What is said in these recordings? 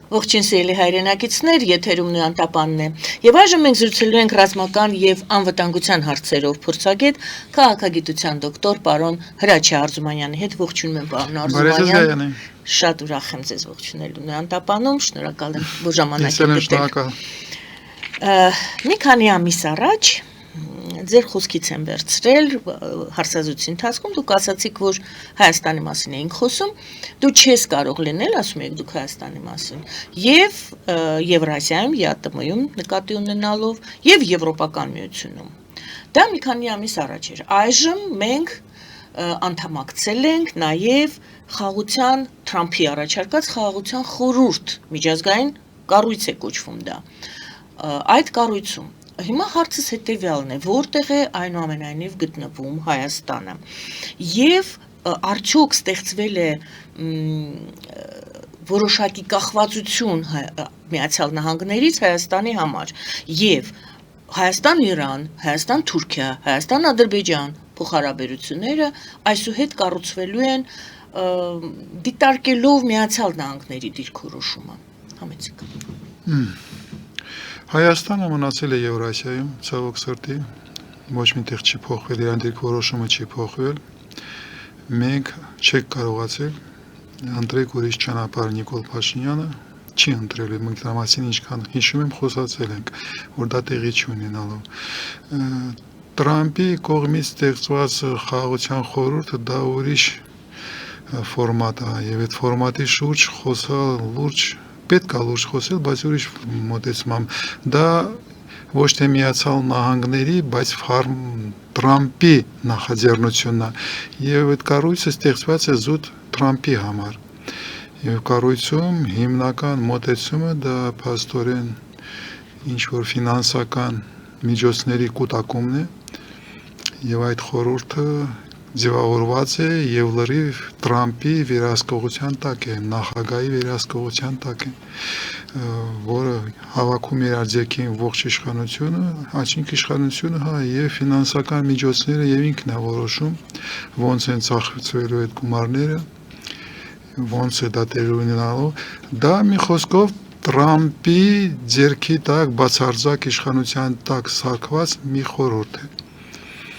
Ողջույն սիրելի հայրենակիցներ, եթերում Նոյան Տապանն է։ Եվ այժմ մենք զրուցելու ենք ռազմական եւ անվտանգության հարցերով փորձագետ քաղաքագիտության դոկտոր պարոն Հրաչյա Արզումանյանի հետ։ Ողջունում եմ, պարոն Արզումանյան։ Շատ ուրախ եմ ձեզ ողջունելու Նոյան Տապանում, շնորհակալ եմ, որ ժամանակ եք։ Մի քանի ամիս առաջ ձեր խոսքից եմ վերցրել հարցազրույցի ընթացքում դուք ասացիք, որ Հայաստանի մասին էինք խոսում, դու չես կարող լինել, ասում եք դուք Հայաստանի մասին, եւ Եվրասիայում, ԵԱՏՄ-ում նկատի ունենալով եւ Եվրոպական միությունում։ Դա մի քանի ամիս առաջ էր։ Այժմ մենք անդամակցել ենք նաեւ խաղաղության Թրամփի առաջարկած խաղաղության խորհուրդ, միջազգային կառույց է կոչվում դա։ Այդ կառույցում Հիմա հարցս հետևյալն է, որտեղ է այնուամենայնիվ գտնվում Հայաստանը եւ արդյոք ստեղծվել է որոշակի կախվածություն Միացյալ Նահանգներից Հայաստանի համար եւ Հայաստան-Իրան, Հայաստան-Թուրքիա, Հայաստան-Ադրբեջան փոխհարաբերությունները այսուհետ կառուցվելու են դիտարկելով Միացյալ Նահանգների դիրքորոշումը։ Համեցեք։ Հայաստանը մնացել է Եվրասիայում, ցավոք սրտի, ոչ միտեղ չի փոխվել, իրան դիրքորոշումը չի փոխվել։ Մենք չեք կարողացել ընտրել ուրիշ ճանապարհ Նիկոլ Փաշինյանը չի ընտրել, մենք դրա մասին ինչքան հիշում եմ խոսացել ենք, որ դա տեղի չի ունենալու։ Տրամփի կողմից ստեղծված խաղաղության խորհուրդը դա ուրիշ ֆորմատ է, եւ այդ ֆորմատի շուրջ խոսալ լուրջ պետք է լուրջ խոսել, բայց ուրիշ մոտեցմամբ դա ոչ թե Միացյալ Նահանգների, բայց Տրամփի նախաձեռնությունն է եւ այդ կառույցը ստեղծված է զուտ Տրամփի համար եւ կառույցում հիմնական մոտեցումը դա փաստորեն ինչ որ ֆինանսական միջոցների կուտակումն է եւ այդ խորհուրդը ձևավորված է եւ լրիվ Տրամփի վերահսկողության տակ է, նախագահի վերահսկողության տակ է, որը հավաքում իր ձեռքին ողջ իշխանությունը, աչինք իշխանությունը, հա, եւ ֆինանսական միջոցները եւ ինքն է որոշում, ոնց են ծախսվելու այդ գումարները, ոնց է դա տեղի ունենալու, դա մի խոսքով Տրամփի ձեռքի տակ բացարձակ իշխանության տակ սարքված մի խորհուրդ է։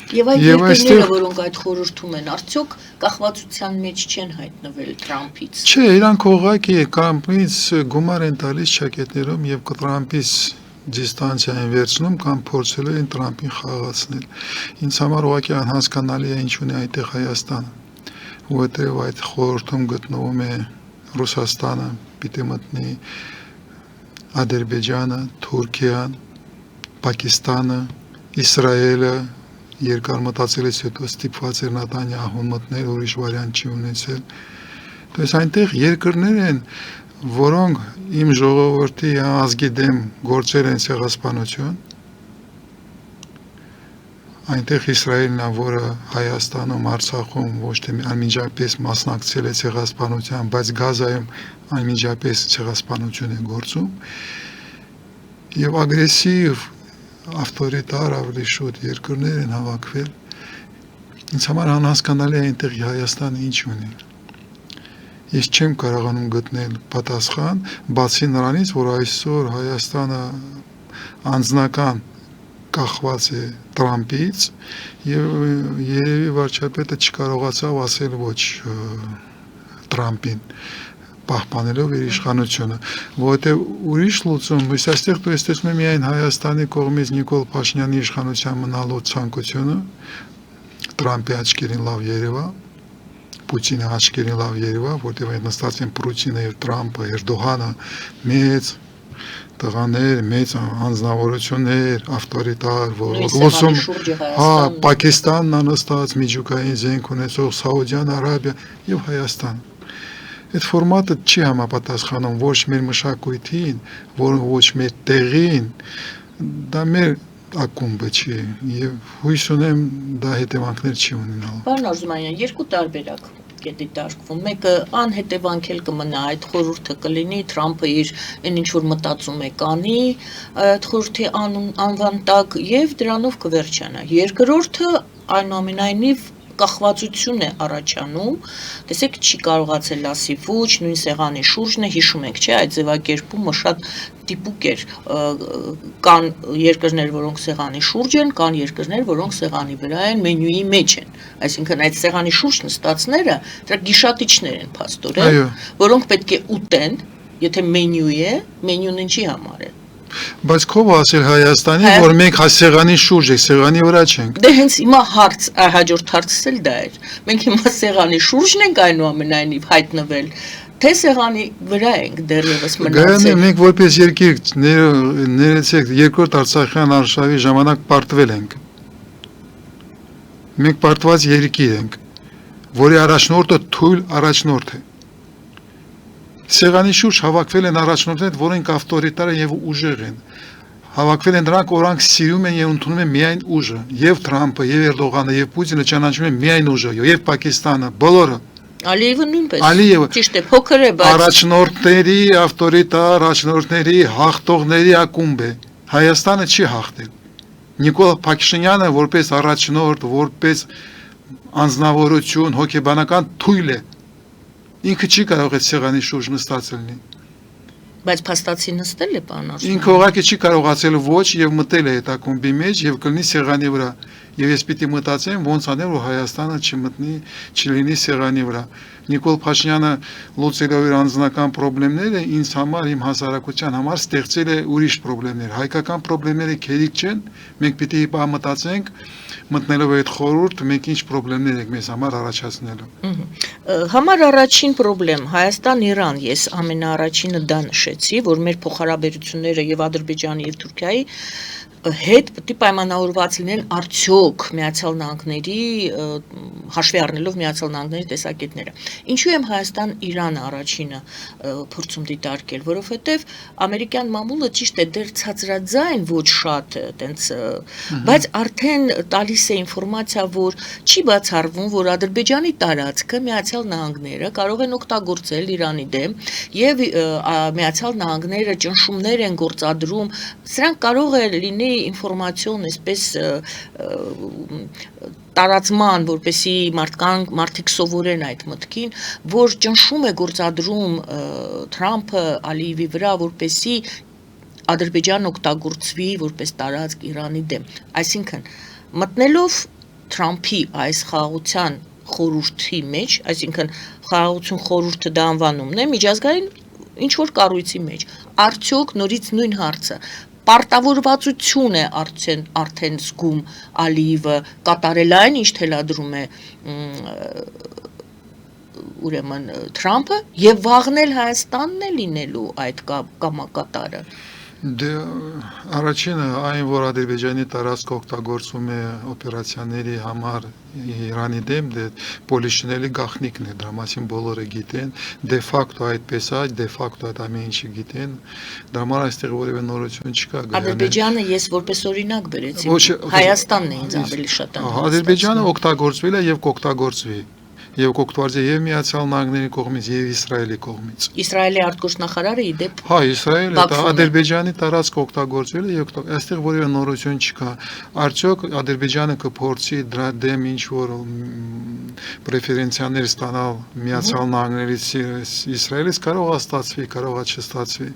Եվ այդ երկրները, որոնք այդ խորհրդում են, արդյոք կախվածության մեջ չեն հայտնվել Տրամփից։ Չէ, իրանք ուղղակի Տրամփից գումար են տալիս ճակետներում եւ Տրամփից դիստանցիա են վերցնում կամ փորձելու են Տրամփին խաղացնել։ Ինձ համար ուղղակի անհասկանալի է ինչ ունի այդտեղ Հայաստանը, որովհետեւ այդ խորհրդում գտնվում է Ռուսաստանը, պիտի մտնի Ադրբեջանը, Թուրքիան, Պակիստանը, Իսրայելը երկար մտածելուց հետո ստիպված էր Նետանյահուն մտնել, ուրիշ վարիանտ չի ունեցել։ Դες այնտեղ երկրներ են, որոնք իմ ժողովրդի ազգի դեմ գործել են ցեղասպանություն։ Այնտեղ Իսրայելն է, որը Հայաստանում, Արցախում ոչ թե անմիջապես մասնակցել է ցեղասպանության, բայց Գազայում անմիջապես ցեղասպանություն է գործում։ Եվ ագրեսիվ ավտորիտար ավելի շուտ երկրներ են հավաքվել։ Ինձ համար անհասկանալի է այնտեղ Հայաստանը ինչ ունի։ Ես չեմ կարողանում գտնել պատասխան, բացի նրանից, որ այսօր Հայաստանը անձնական կախված է Տրամփից եւ երևի վարչապետը չկարողացավ ասել ոչ Տրամփին պահպանելով իր իշխանությունը, որովհետև ուրիշ լուծում, այստեղ դու տեսնում ես միայն Հայաստանի կողմից Նիկոլ Փաշինյանի իշխանության մնալու ցանկությունը, Տրամփի աչքերին լավ երևա, Պուտինի աչքերին լավ երևա, որովհետև այդ նստած են Պուտինը եւ Տրամփը, Էրդողանը, մեծ տղաներ, մեծ անձնավորություններ, ավտորիտար, որոնք հա, Պակիստանն անստած միջուկային զենք ունեցող Սաուդյան Արաբիա եւ Հայաստան։ Այդ ֆորմատը չի համապատասխանում ոչ մեր մշակույթին, ոչ մեր տեղին, դա մեր ակումբը չի եւ հույս ունեմ դա հետևանքներ չի ունենալու։ Պարոն Արզումանյան, երկու տարբերակ կդիտարկվում։ Մեկը անհետևանք էլ կմնա, այդ խորհուրդը կլինի, Տրամփը իր այն ինչ որ մտածում է կանի, այդ խորհրդի անվան տակ եւ դրանով կվերջանա։ Երկրորդը այնուամենայնիվ կախվածություն է առաջանում, տեսեք չի կարողացել լասի ոչ, նույն սեղանի շուրջն է, հիշում եք, չէ, այդ ձևակերպումը շատ տիպուկ էր, կան երկրներ, որոնք սեղանի շուրջ են, կան երկրներ, որոնք սեղանի վրա են, մենյուի մեջ են, այսինքն այդ սեղանի շուրջ նստածները դրա գիշատիչներ են փաստորեն, որոնք պետք է ուտեն, եթե մենյու է, մենյուն ինչի համար է։ Բայց քով ասել Հայաստանի, որ մենք սեղանի շուրջ ենք, սեղանի վրա չենք։ Դե հենց հիմա հարց, հաջորդ հարցս էլ դա էր։ Մենք հիմա սեղանի շուրջն ենք այնուամենայնիվ հայտնվել, թե սեղանի վրա ենք դեռևս մնացել։ Գայանե մենք որպես երկիր ներեցեք երկրորդ Արցախյան արշավի ժամանակ պարտվել ենք։ Մենք պարտված երկիր ենք, որի առաջնորդը թույլ առաջնորդ է։ Սեղանի շուրջ հավաքվել են առաջնորդներ, որոնք ավտորիտար են եւ ուժեղ են։ Հավաքվել են նրանք, որոնք սիրում են եւ ընդունում են միայն ուժը, եւ Թրամփը, եւ Էրդողանը, եւ Պուտինը ճանաչում են միայն ուժը, եւ Պակիստանը, բոլորը։ Ալիևը նույնպես։ Ալիևը ճիշտ է, փոքր է, բայց առաջնորդների, ավտորիտար առաջնորդների հաղթողների ակումբ է։ Հայաստանը չի հաղթել։ Նիկոլ Փաշինյանը որպես առաջնորդ, որպես անձնավորություն, հոգեբանական թույլ է։ Ինքը չի կարող այդ սեղանի շուրջ նստած լինի։ Բայց փաստացի նստել է պարոն Արսլանյան։ Ինքը ուղղակի չի կարողացել ոչ եւ մտել է այդ ակումբի մեջ եւ կլինի սեղանի վրա։ Եվ ես պիտի մտածեմ ոնց անել որ Հայաստանը չմտնի, չլինի սեղանի վրա։ Նիկոլ Փաշինյանը լուծելով իր անձնական խնդիրները ինձ համար, իմ հասարակության համար ստեղծել է ուրիշ խնդիրներ։ Հայկական խնդիրները քերիկ չեն, մենք պիտի մտածենք մտնելով այդ խորհուրդ մենք ինչ խնդիրներ ենք մեզ համար առաջացնելու։ Համար առաջին խնդրեմ Հայաստան-Իրան ես ամենաառաջինը դա նշեցի, որ մեր փոխհարաբերությունները եւ Ադրբեջանի եւ Թուրքիայի հետ պետք է պայմանավորված լինեն արդյոք Միացյալ Նահանգների հաշվի առնելով Միացյալ Նահանգների տեսակետները։ Ինչու եմ Հայաստան-Իրանը առաջինը փորձում դիտարկել, որովհետև ամերիկյան մամուլը ճիշտ է դեռ ցածրաձայն ոչ շատ տենց, բայց արդեն տալիս է ինֆորմացիա, որ չի բացառվում, որ Ադրբեջանի տարածքը Միացյալ Նահանգները կարող են օգտագործել Իրանի դեմ եւ Միացյալ Նահանգները ճնշումներ են գործադրում, սրանք կարող է լինի ինֆորմացիոն այսպես տարածման, որպեսի մարդիկ սովորեն այդ մտքին, որ ճնշում է գործադրում Թրամփը Ալիևի վրա, որպեսի Ադրբեջան օգտագործվի որպես տարածք Իրանի դեմ։ Այսինքն, մտնելով Թրամփի այս խաղաղության խորհրդի մեջ, այսինքն խաղաղություն խորհուրդը դա անվանումն է, միջազգային ինչ որ կառույցի մեջ, արդյոք նորից նույն հարցը պարտավորվածություն է արդեն զգում Ալիևը կատարել այն, ինչ թելադրում է ուրեմն Թրամփը եւ վաղնել Հայաստանն է լինելու այդ կամակատարը։ Դե առաջինը այն որ Ադրբեջանի տարածքը օգտագործում է օպերացիաների համար Իրանի դեմ, դե պոլիշինելի գաղտնիքն է, դրա մասին բոլորը գիտեն, դե ֆակտո այդպես է, դե ֆակտո այդ ամեն ինչը գիտեն, դրա համար այստեղ որևէ նորություն չկա։ Ադրբեջանը ես որպես օրինակ բերեցի, Հայաստանն է ինձ ավելի շատ անհանգստացնում։ Ադրբեջանը օգտագործվել է եւ կօգտագործվի։ Եվ կօգտվարձի եւ Միացյալ Նահանգների կողմից եւ Իսրայելի կողմից։ Իսրայելի արտգործնախարարը իդեպ հա Իսրայելը դա Ադրբեջանի տարածք օգտագործվել է եւ այստեղ որևէ նորություն չկա։ Արդյոք Ադրբեջանը կփորձի դրա դեմ ինչ որ պրեֆերենցիաներ ստանալ Միացյալ Նահանգներից Իսրայելից կարող է ստացվի, կարող է չստացվի։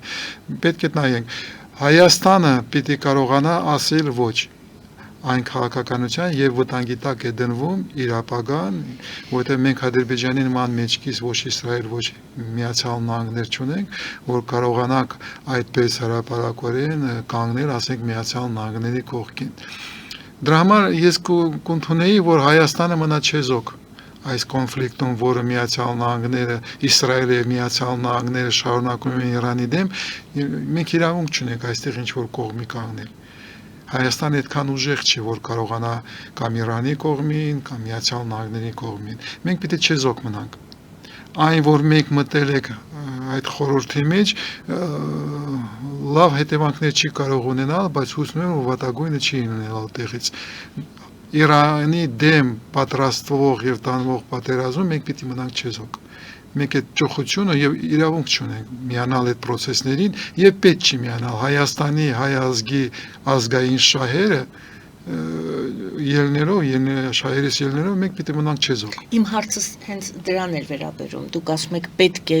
Պետք է նայենք։ Հայաստանը պիտի կարողանա ասել ոչ այն քաղաքականության եւ վտանգի տակ է դնվում իր ապագան, որովհետեւ մենք Ադրբեջանի նման մեջքից ոչ Իսրայել, ոչ Միացյալ Նահանգներ չունենք, որ կարողանանք այդպես հրապարակորեն կանգնել, ասենք Միացյալ Նահանգների կողքին։ Դրա համար ես կընդունեի, որ Հայաստանը մնա չեզոք այս կոնֆլիկտում, որը Միացյալ Նահանգները, Իսրայելը եւ Միացյալ Նահանգները շարունակում են Իրանի դեմ, մենք իրավունք չունենք այստեղ ինչ որ կողմի կանգնել։ Հայաստանը այդքան ուժեղ չի, որ կարողանա կամ Իրանի կողմին, կամ Միացյալ Նահանգների կողմին։ Մենք պիտի չեզոք մնանք։ Այն, որ մենք մտել ենք այդ խորհրդի մեջ, լավ հետևանքներ չի կարող ունենալ, բայց հուսում եմ, որ վատագույնը չի ունենալ տեղից։ Իրանի դեմ պատրաստվող եւ տանվող պատերազմում մենք պիտի մնանք չեզոք։ Մենք այդ ճոխությունը եւ իրավունք չունենք միանալ այդ process-ներին եւ պետք չի միանալ Հայաստանի հայ ազգի ազգային շահերը ելներով, շահերից ելներով մենք պիտի մնանք չեզոք։ Իմ հարցս հենց դրան էր վերաբերում։ Դուք ասում եք պետք է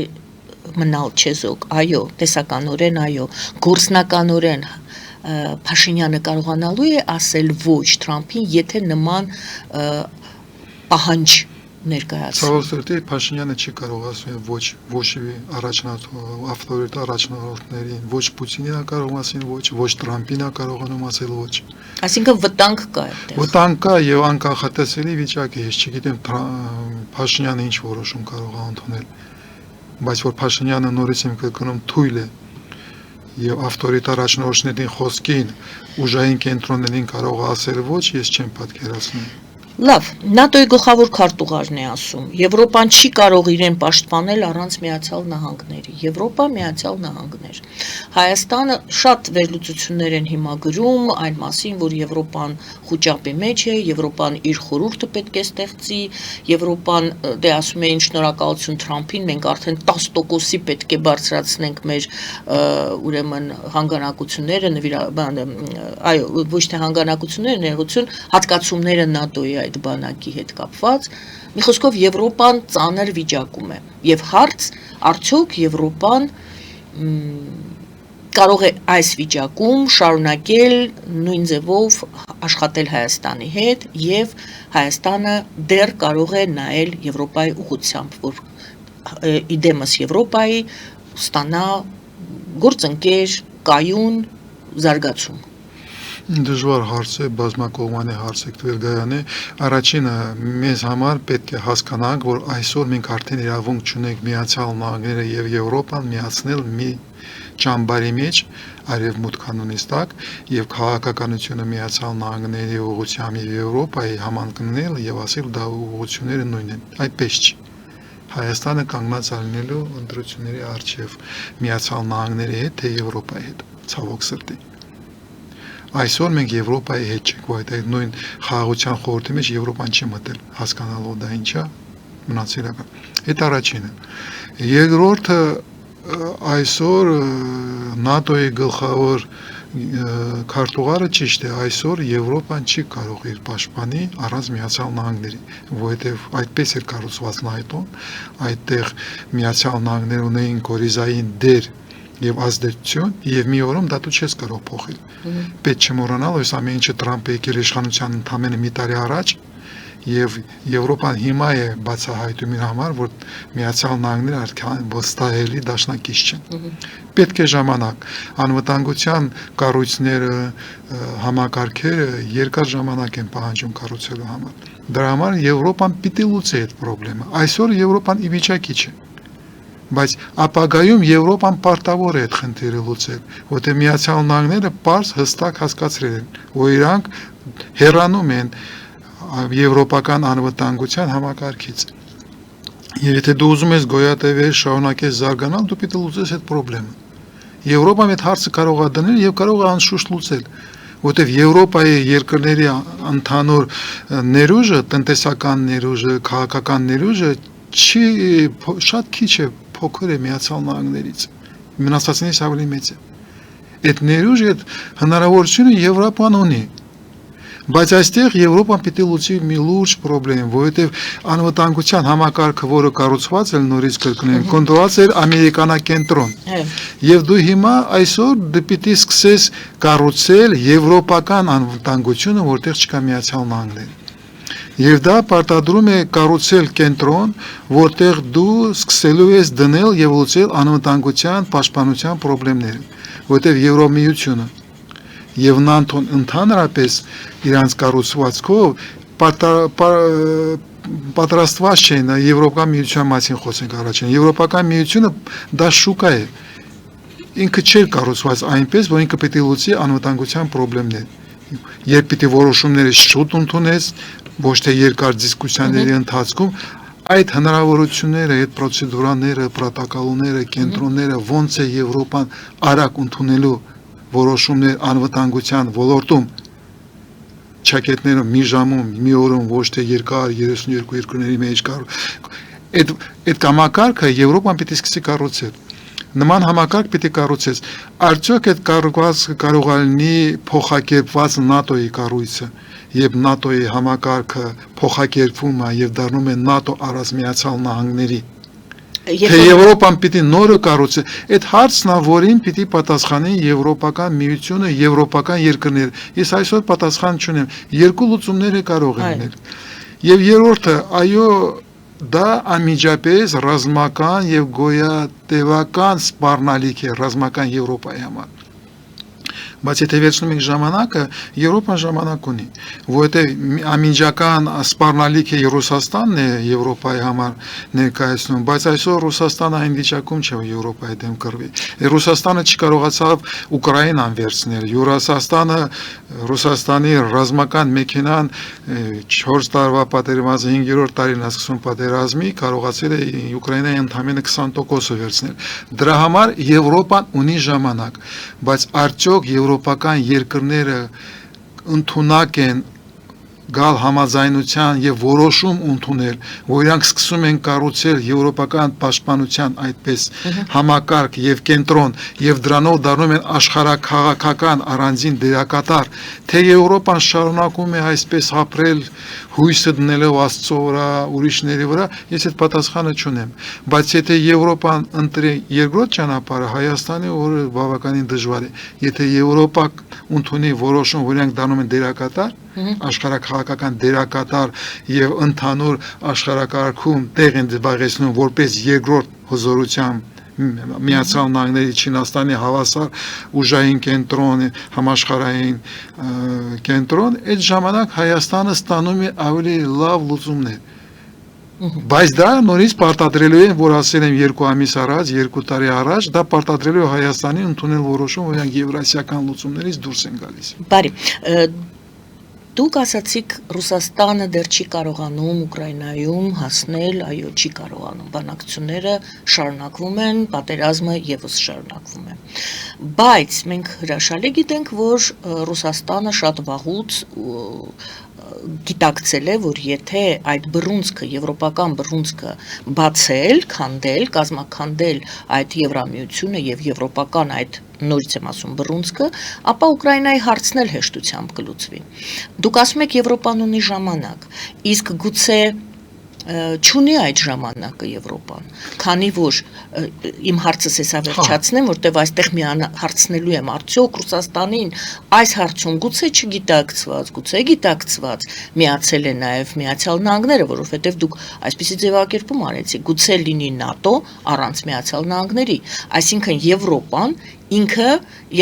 մնալ չեզոք, այո, տեսականորեն այո, գործնականորեն Փաշինյանը կարողանալու է ասել ոչ Թրամփին, եթե նման պահանջ ներկայացնի։ Ցավոք սրտի Փաշինյանը չի կարող ասել ոչ ավտորիտար առաջնորդներին, ոչ Պուտինին է կարող ասել ոչ Թրամփին է կարողանում ասել ոչ։ Այսինքն վտանգ կա այդտեղ։ Վտանգ կա եւ անկանխատեսելի վիճակ է, ես չգիտեմ Փաշինյանը ինչ որոշում կարող է ընդունել, բայց որ Փաշինյանը նորից եմ կրկնում թույլ է եւ ավտորիտար առաջնորդների խոսքին ուժային կենտրոններին կարող է ասել ոչ, ես չեմ պատկերացնում։ Լավ, ՆԱՏՕ-ի գլխավոր քարտուղարն է ասում, Եվրոպան չի կարող իրեն պաշտպանել առանց Միացյալ Նահանգների։ Եվրոպա, Միացյալ Նահանգներ։ Հայաստանը շատ վերլուծություններ են հիմա գրում այն մասին, որ Եվրոպան խոճապի մեջ է, Եվրոպան իր խորհուրդը պետք է ստեղծի, Եվրոպան դե ասում էին շնորհակալություն Թրամփին, մենք արդեն 10%-ի պետք է բարձրացնենք մեր ուրեմն հանգանակությունները, այո, ոչ թե հանգանակությունները, ներողություն, հատկացումները ՆԱՏՕ-ի այդ բանակի հետ կապված, մի խոսքով Եվրոպան ծանր վիճակում է եւ հարց արդյոք Եվրոպան կարող է այս վիճակում շարունակել նույն ձևով աշխատել Հայաստանի հետ եւ Հայաստանը դեռ կարող է նայել Եվրոպայի ուղղությամբ, որ իդեմս Եվրոպայի ստանա գործընկեր, կայուն զարգացում։ Դժվար հարց է, բազմակողմանի հարց է Տվերգայանի։ Առաջինը մեզ համար պետք է հասկանանք, որ այսօր մենք արդեն իրավունք չունենք Միացյալ Նահանգները եւ Եվրոպան միացնել մի ճամբարի մեջ արևմուտք կանոնից տակ եւ քաղաքականությունը Միացյալ Նահանգների ուղղությամբ եւ Եվրոպայի համընկնել եւ ասել դա ուղղությունները նույնն են։ Այդպես չի։ Հայաստանը կանգնած ալնելու ընտրությունների առջև Միացյալ Նահանգների հետ թե Եվրոպայի հետ, ցավոք սրտի։ Այսօր մենք Եվրոպայի հետ չենք, որ այդ նույն խաղաղության խորհրդի մեջ Եվրոպան չի մտել, հասկանալով դա ինչա, մնացիրական։ Այդ առաջինը։ Երկրորդը այսօր ՆԱՏՕ-ի գլխավոր քարտուղարը ճիշտ է, այսօր Եվրոպան չի կարող իր պաշտպանի առանց Միացյալ Նահանգների, որովհետև այդպես էր կառուցված ՆԱՏՕ-ն, այդտեղ Միացյալ Նահանգները ունեին գորիզային դեր եւ ազդեցություն եւ մի օրում դա դու չես կարող փոխել։ Պետք չմոռանալ, որ ամեն ինչը Թրամփը եկել իշխանության ընդամենը մի տարի առաջ եւ Եվրոպան հիմա է բացահայտում իր համար, որ Միացյալ Նահանգները արդեն վստահելի դաշնակից չեն։ Պետք է ժամանակ, անվտանգության կառույցները, համակարգերը երկար ժամանակ են պահանջում կառուցելու համար։ Դրա համար Եվրոպան պիտի լուծի այդ խնդրը։ Այսօր Եվրոպան ի վիճակի չէ։ Բայց ապագայում Եվրոպան պարտավոր է այդ խնդիրը լուծել, որտեղ Միացյալ Նահանգները պարզ հստակ հասկացրել են, որ իրանք հեռանում են եվրոպական անվտանգության համակարգից։ Եվ եթե դու ուզում ես գոյատևել, շարունակես զարգանալ, դու պիտի լուծես այդ խնդրը։ Եվրոպան այդ հարցը կարող է դնել եւ կարող է անշուշտ լուծել, որտեղ Եվրոպայի երկրների ընդհանուր ներուժը, տնտեսական ներուժը, քաղաքական ներուժը շատ քիչ է, փոքր է Միացյալ Նահանգներից, մնացածներից ավելի մեծ է։ Այդ ներուժը, այդ հնարավորությունը Եվրոպան ունի, բայց այստեղ Եվրոպան պիտի լուծի մի լուրջ խնդրեմ, որովհետև անվտանգության համակարգը, որը կառուցված էր նորից կրկնեմ, կոնտրոլված էր ամերիկանակենտրոն։ Եվ դու հիմա այսօր դու պիտի սկսես կառուցել եվրոպական անվտանգությունը, որտեղ չկա Միացյալ Նահանգներ։ Եվ դա պարտադրում է կառուցել կենտրոն, որտեղ դու սկսելու ես դնել եւ լուծել անվտանգության պաշտպանության խնդիրները, որտեղ Եվրոմիությունը եւ ՆԱՏՕ-ն ընդհանրապես իրանց կառուցվածքով պատրաստված չեն Եվրոպական միության մասին խոսենք առաջին։ Եվրոպական միությունը դա շուկա է։ Ինքը չէր կառուցված այնպես, որ ինքը պետք է լուծի անվտանգության խնդիրները։ Երբ պիտի որոշումները շուտ ընդունես, ոչ թե երկար դիսկուսիաների ընթացքում, այդ հնարավորությունները, այդ պրոցեդուրաները, պրոտոկոլները, կենտրոնները ոնց է Եվրոպան արագ ընդունելու որոշումներ անվտանգության ոլորտում չակետները մի ժամում, մի օրում, ոչ թե երկար 32 երկրների մեջ կար։ Այդ կամակարգը Եվրոպան պիտի սկսի կառուցել։ Նման համակարգ պիտի կառուցես։ Արդյոք այդ կարող լինի փոխակերպված ՆԱՏՕ-ի կառույցը, եւ ՆԱՏՕ-ի համակարգը փոխակերպվում է եւ դառնում է ՆԱՏՕ առած Միացյալ Նահանգների։ Թե Եվրոպան պիտի նորը կառուցի, այդ հարցն է, որին պիտի պատասխանի Եվրոպական միությունը, եվրոպական երկրները։ Ես այսօր պատասխան չունեմ, երկու լուծումները կարող են լինել։ Եվ երրորդը, այո, դա անմիջապես ռազմական եւ գոյատևական սպառնալիք է ռազմական Եվրոպայի համար։ Բայց եթե վերցնում ենք ժամանակը, Եվրոպան ժամանակ ունի, որովհետև անմիջական սպառնալիք է Ռուսաստանն է Եվրոպայի համար ներկայացնում, բայց այսօր Ռուսաստանը այն վիճակում չէ, որ Եվրոպայի դեմ կռվի։ Ռուսաստանը չկարողացավ Ուկրաինան վերցնել, Ռուսաստանի ռազմական մեքենան 4 տարվա պատերազմը 5-րդ տարին սկսում պատերազմի կարողացել է Ուկրաինայի ընդամենը 20% վերցնել։ Դրա համար Եվրոպան ունի ժամանակ, բայց արդյոք եվրոպական երկրները ընդունակ են գալ համաձայնության եւ որոշում ընդունել, որ իրանք սկսում են կառուցել եվրոպական պաշտպանության այդպես համակարգ եւ կենտրոն եւ դրանով դառնում են աշխարհաքաղաքական առանձին դերակատար, թե Եվրոպան շարունակում է այսպես ապրել հույսը դնելով Աստծո վրա, ուրիշների վրա, ես այդ պատասխանը չունեմ, բայց եթե Եվրոպան ընտրի երկրորդ ճանապարհը, Հայաստանի օրը բավականին դժվար է, եթե Եվրոպա ընդունի որոշում, որ իրանք դառնում են դերակատար, աշխարհաքաղաքական դերակատար եւ ընդհանուր աշխարհակարգում տեղ են զբաղեցնում որպես երկրորդ հզորությամբ Միացյալ Նահանգների, Չինաստանի հավասար ուժային կենտրոն, համաշխարհային կենտրոն, այդ ժամանակ Հայաստանը ստանում է ավելի լավ լուծումներ։ Բայց դա նորից պարտադրելու են, որ ասել եմ 2 ամիս առաջ, 2 տարի առաջ, դա պարտադրելու է Հայաստանի ընդունել որոշում, որ իրանք եվրասիական լուծումներից դուրս են գալիս։ Բարի, դուք ասացիք Ռուսաստանը դեռ չի կարողանում Ուկրաինայում հասնել, այո, չի կարողանում, բանակցությունները շարունակվում են, պատերազմը եւս շարունակվում է։ Բայց մենք հրաշալի գիտենք, որ Ռուսաստանը շատ վաղուց գիտակցել է, որ եթե այդ բռունցքը, եվրոպական բռունցքը բացել, քանդել, կազմաքանդել այդ Եվրամիությունը եւ եվրոպական այդ նորից եմ ասում բռունցքը, ապա Ուկրաինայի հարցն էլ հեշտությամբ կլուծվի։ Դուք ասում եք Եվրոպան ունի ժամանակ, իսկ գուցե չունի այդ ժամանակը Եվրոպան, քանի որ իմ հարցս էսա վերջացնեմ, որտեվ այստեղ մի հարցնելու եմ, արդյոք Ռուսաստանին այս հարցում գուցե չգիտակցված, գուցե գիտակցված միացել է նաև Միացյալ Նահանգները, որովհետև դուք այսպիսի ձևակերպում արեցիք, գուցե լինի ՆԱՏՕ առանց Միացյալ Նահանգների, այսինքն Եվրոպան ինքը,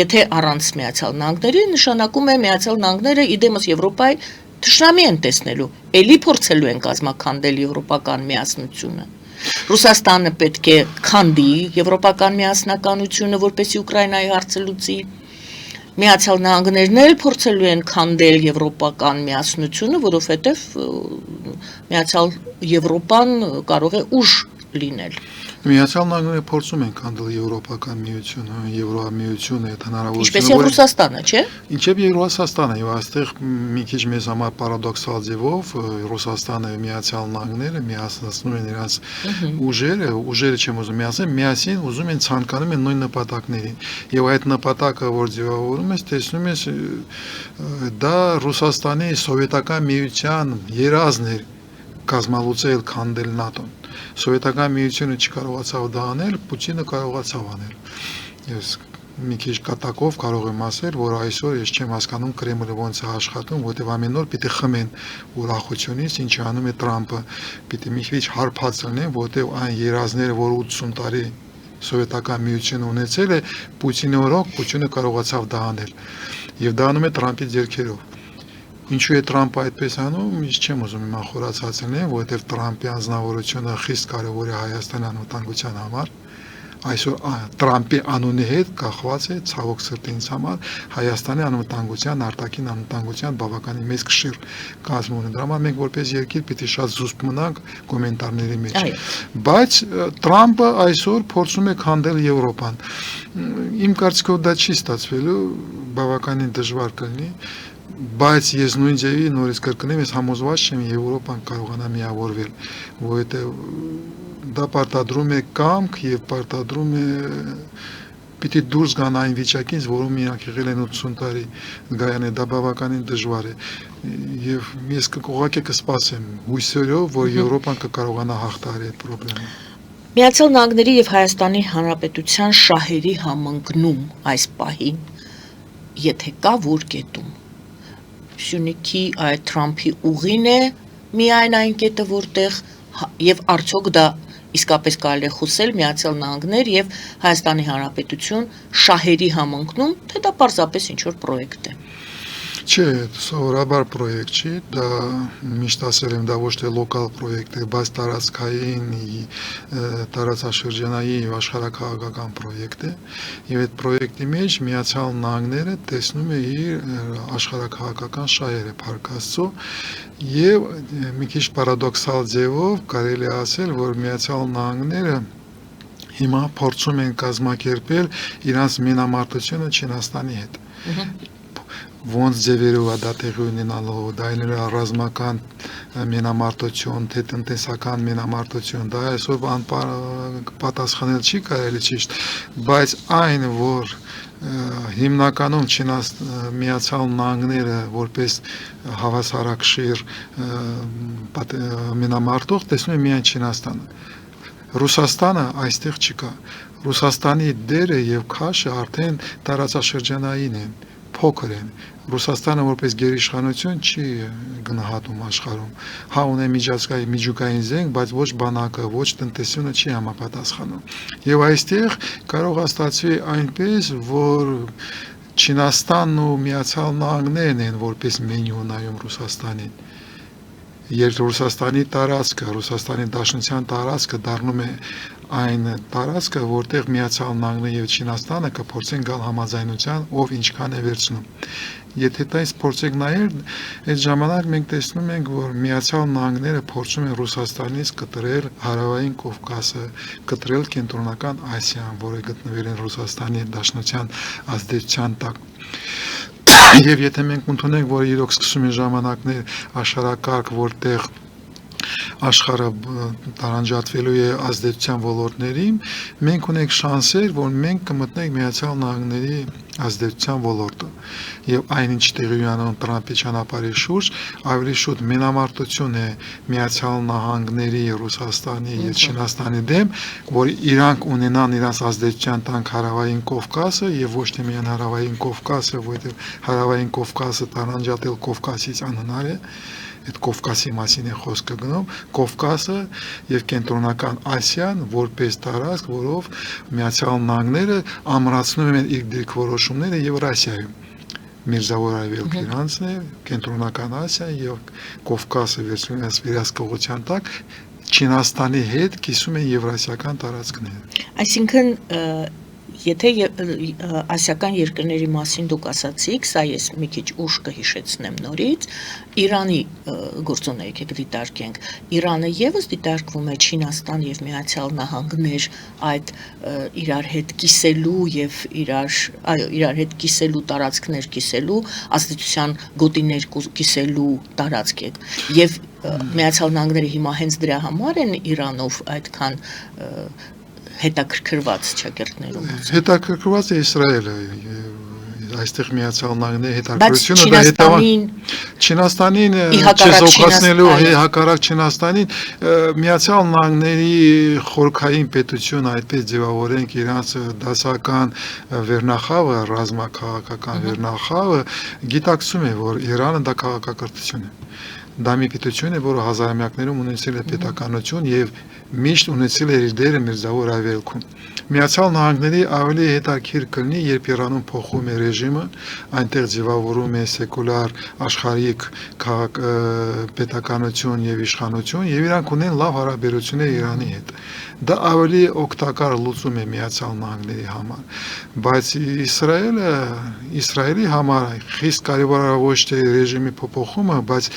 եթե առանց Միացյալ Նահանգների, նշանակում է Միացյալ Նահանգները իդեմս Եվրոպայի թշնամի են տեսնելու, էլի փորձելու են կազմաքանդել եվրոպական միասնությունը։ Ռուսաստանը պետք է քանդի եվրոպական միասնականությունը, որպեսզի Ուկրաինայի հարցը լուծի։ Միացյալ Նահանգներն էլ փորձելու են քանդել եվրոպական միասնությունը, որովհետև Միացյալ Եվրոպան կարող է ուժ լինել։ Միացյալ Նահանգները փորձում են քանդել եվրոպական միությունը, Եվրամիությունը, այդ հնարավորությունը։ Ինչպես եւ Ռուսաստանը, չէ՞։ Ինչեւ եւ Ռուսաստանը, եւ այստեղ մի քիչ մեզ համար պարադոքսալ ձևով Ռուսաստանը եւ Միացյալ Նահանգները միացնում են իրենց ուժերը չեմ ուզում միացնել, միասին ուզում են ցանկանում են նույն նպատակներին։ Եվ այդ նպատակը, որ ձևավորում ես, տեսնում ես, դա Ռուսաստանի սովետական միության երազն էր կազմալուծել քանդել ՆԱՏՕ-ն։ Սովետական միությունը չկարողացավ դա անել, Պուտինը կարողացավ անել։ Ես մի քիչ կատակով կարող եմ ասել, որ այսօր ես չեմ հասկանում Կրեմլը ոնց է աշխատում, որտեղ ամեն օր պիտի խմեն ուրախությունից, ինչ անում է Թրամփը, պիտի մի քիչ հարբած լինեն, որտեղ այն երազները, որ 80 տարի Սովետական միությունը ունեցել է, Պուտինի օրոք Պուտինը կարողացավ դա անել։ Եվ դա անում է Թրամփի ձեռքերով։ Ինչու է Թրամփը այդպես անում, ես չեմ ուզում հիմա խորացածել, որովհետև Թրամփի անձնավորությունը խիստ կարևոր է Հայաստանի անվտանգության համար։ Այսօր Թրամփի անունի հետ կախված է ցավոք սրտի ինձ համար Հայաստանի անվտանգության, արտաքին անվտանգության բավականին մեծ քշիր կազմում ունի։ Դրա համար մենք որպես երկիր պիտի շատ զուսպ մնանք կոմենտարների մեջ։ Բայց Թրամփը այսօր փորձում է քանդել Եվրոպան։ Իմ կարծիքով դա չի ստացվելու, բավականին դժվար կլինի, բայց ես նույն ձևի նորից կրկնեմ, ես համոզված չեմ Եվրոպան կարողանա միավորվել, որովհետև դա պարտադրում է կամք եւ պարտադրում է պիտի դուրս գան այն վիճակից, որում իրանք եղել են 80 տարի գայան է, դա բավականին դժվար է եւ ես կողակի կսպասեմ հույսերով, որ Եվրոպան կկարողանա հաղթահարել այդ խնդիրը։ Միացյալ Նահանգների եւ Հայաստանի Հանրապետության շահերի համընկնում այս պահին, եթե կա որ կետում, Սյունիքի այդ Թրամփի ուղին է միայն այն կետը, որտեղ եւ արդյոք դա իսկապես կարելի է խոսել Միացյալ Նահանգներ եւ Հայաստանի Հանրապետություն շահերի համընկնում, թե դա պարզապես ինչ-որ պրոյեկտ է։ Չէ, սովորաբար պրոյեկտ չի, դա միշտ ասել եմ, դա ոչ թե լոկալ պրոյեկտ է, բայց տարածքային, տարածաշրջանային եւ աշխարհաքաղաքական պրոյեկտ է, եւ այդ պրոյեկտի մեջ Միացյալ Նահանգները տեսնում է իր աշխարհաքաղաքական շահերը Փառք Աստծո, եւ մի քիչ պարադոքսալ ձևով կարելի է ասել, որ Միացյալ Նահանգները հիմա փորձում են կազմակերպել իրանց մենամարտությունը Չինաստանի հետ։ Ոնց ձևերով է դա տեղի ունենալու, դա այլ ռազմական մենամարտություն, թե տնտեսական մենամարտություն, դա այսօր պատասխանել չի կարելի ճիշտ, բայց այն, որ հիմնականում Միացյալ Նահանգները որպես հավասարակշիռ մենամարտող տեսնում է միայն Չինաստանը։ Ռուսաստանը այստեղ չկա։ Ռուսաստանի դերը եւ քաշը արդեն տարածաշրջանային են, փոքր են։ Ռուսաստանը որպես գերիշխանություն չի գնահատում աշխարհում։ Հա ունե միջուկային զենք, բայց ոչ բանակը, ոչ տնտեսությունը չի համապատասխանում։ Եվ այստեղ կարող է ստացվի այնպես, որ Չինաստանն ու Միացյալ Նահանգներն են որպես մենյու նայում Ռուսաստանին։ Երբ Ռուսաստանի տարածքը, Ռուսաստանի Դաշնության տարածքը դառնում է այն տարածքը, որտեղ Միացյալ Նահանգները եւ Չինաստանը կփորձեն գալ համաձայնության, ով ինչքան է վերցնում։ Եթե դից փորձենք նայել, այդ ժամանակ մենք տեսնում ենք, որ Միացյալ Նահանգները փորձում են Ռուսաստանից կտրել Հարավային Կովկասը, կտրել Կենտրոնական Ասիան, որը գտնվել են Ռուսաստանի Դաշնության ազդեցության տակ։ Եվ եթե մենք ընդունենք, որ իրոք սկսում են ժամանակներ աշխարհակարգ, որտեղ աշխարհը տարանջատվելու է ազդեցության ոլորտներին, մենք ունենք շանսեր, որ մենք կմտնենք Միացյալ Նահանգների ազդեցության ոլորտը։ Եվ այնինչ տեղի ունենում Տրամփի ճանապարհի շուրջ, ավելի շուտ մենամարտություն է Միացյալ Նահանգների, Ռուսաստանի եւ Չինաստանի դեմ, որ իրանք ունենան իրենց ազդեցության տանք Հարավային Կովկասը եւ ոչ թե միայն Հարավային Կովկասը, որովհետեւ Հարավային Կովկասը տարանջատել Կովկասից անհնար է։ Այդ Կովկասի մասին է խոսքը գնում, Կովկասը եւ Կենտրոնական Ասիան որպես տարածք, որով Միացյալ Նահանգները ամրացնում են իր դիրքորոշումները Եվրասիայում։ Միրզավոր արևելքը իրանցն է, Կենտրոնական Ասիա եւ Կովկասը վերահսկողության տակ Չինաստանի հետ կիսում են եվրասիական տարածքները։ Այսինքն եթե ասիական երկրների մասին դուք ասացիք, սա ես մի քիչ ուշ կհիշեցնեմ նորից, Իրանի գործոնը եկեք դիտարկենք, Իրանը եւս դիտարկվում է Չինաստան եւ Միացյալ Նահանգներ այդ իրար հետ կիսելու եւ իրար հետ կիսելու տարածքներ կիսելու, ազդեցության գոտիներ կիսելու տարածք է։ Եվ Միացյալ Նահանգները հիմա հենց դրա համար են Իրանով այդքան հետաքրքրված ճակերտներում։ Հետաքրքրված է Իսրայելը, այստեղ Միացյալ Նահանգների հետաքրքրությունը դա հետևան Չինաստանին չեզոքացնելու հակառակ Չինաստանին Միացյալ Նահանգների խորքային պետությունը այդպես ձևավորենք իրանց դասական վերնախավը, ռազմաքաղաքական վերնախավը գիտակցում է, որ Իրանը դա քաղաքակրթություն է։ Դա մի պետություն է, որը հազարամյակներում ունեցել է պետականություն եւ միշտ ունեցել է իր դերը Միրզավոր արևելքում։ Միացյալ Նահանգների ավելի հետաքրքիր կլինի, երբ Իրանում փոխվում է ռեժիմը, այնտեղ ձևավորում է սեկուլար աշխարհիկ պետականություն եւ իշխանություն եւ իրանք ունեն լավ հարաբերություններ Իրանի հետ։ Դա ավելի օգտակար լուծում է Միացյալ Նահանգների համար, բայց Իսրայելի համար խիստ կարևոր է ոչ թե ռեժիմի փոփոխումը, բայց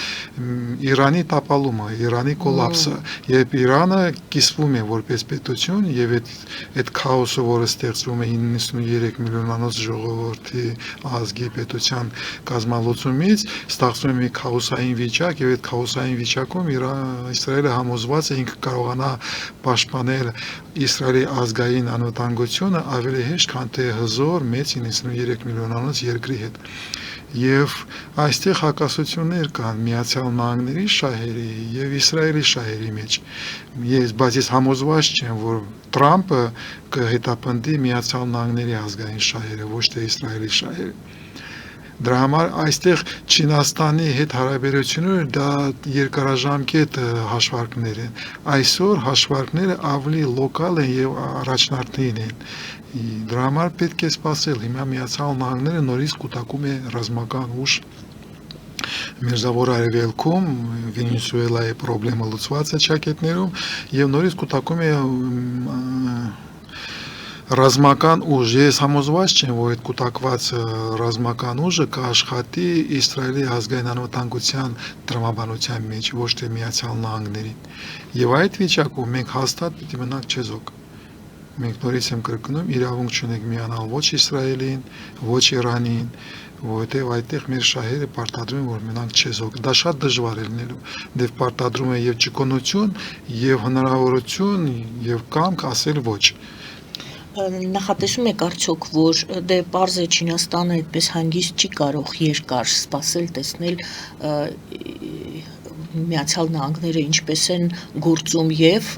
Իրանի տապալումը, Իրանի կոլապսը, երբ Իրանը կիսվում է որպես պետություն եւ այդ քաոսը, որը ստեղծվում է 93 միլիոնանոց ժողովրդի ազգի պետության կազմալուծումից, ստեղծվում է մի քաոսային վիճակ եւ այդ քաոսային վիճակում Իսրայելը համոզված է ինքը կարողանա պաշտպանել Իսրայելի ազգային անվտանգությունը ավելի հեշտ, քան թե հզոր մեծ 93 միլիոնանոց երկրի հետ։ Եվ այստեղ հակասություններ կան Միացյալ Նահանգների շահերի եւ Իսրայելի շահերի մեջ։ Բայց ես համոզված չեմ, որ Թրամփը կհետապնդի Միացյալ Նահանգների ազգային շահերը, ոչ թե Իսրայելի շահերը։ Դրա համար այստեղ Չինաստանի հետ հարաբերությունները դա երկարաժամկետ հաշվարկներ են։ Այսօր հաշվարկները ավելի լոկալ են եւ առաջնորդային են։ Դրա համար պետք է սպասել։ Հիմա Միացյալ Նահանգները նորից կուտակում է ռազմական ուժ Մերձավոր Արևելքում, Վենեսուելայի խնդրը լուծված է ճակետներում եւ նորից կուտակում է ռազմական ուժ։ Ես համոզված չեմ, որ այդ կուտակված ռազմական ուժը կաշխատի Իսրայելի ազգային անվտանգության տրամաբանության մեջ, ոչ թե Միացյալ Նահանգներին։ Եվ այդ վիճակում մենք հաստատ պիտի մնանք չեզոք։ Մենք նորից եմ կրկնում, իրավունք չունենք միանալ ոչ Իսրայելին, ոչ Իրանին, որովհետև այդտեղ մեր շահերը պարտադրում են, որ մնանք չեզոք։ Դա շատ դժվար է լինելու։ Դեռ պարտադրում է եւ ճկունություն, եւ հնարավորություն, եւ կամք ասել ոչ։ Նախատեսում եք արդյոք, որ դե պարզ է Չինաստանը այդպես հանգիստ չի կարող երկար սպասել տեսնել Միացյալ Նահանգները ինչպես են գործում եւ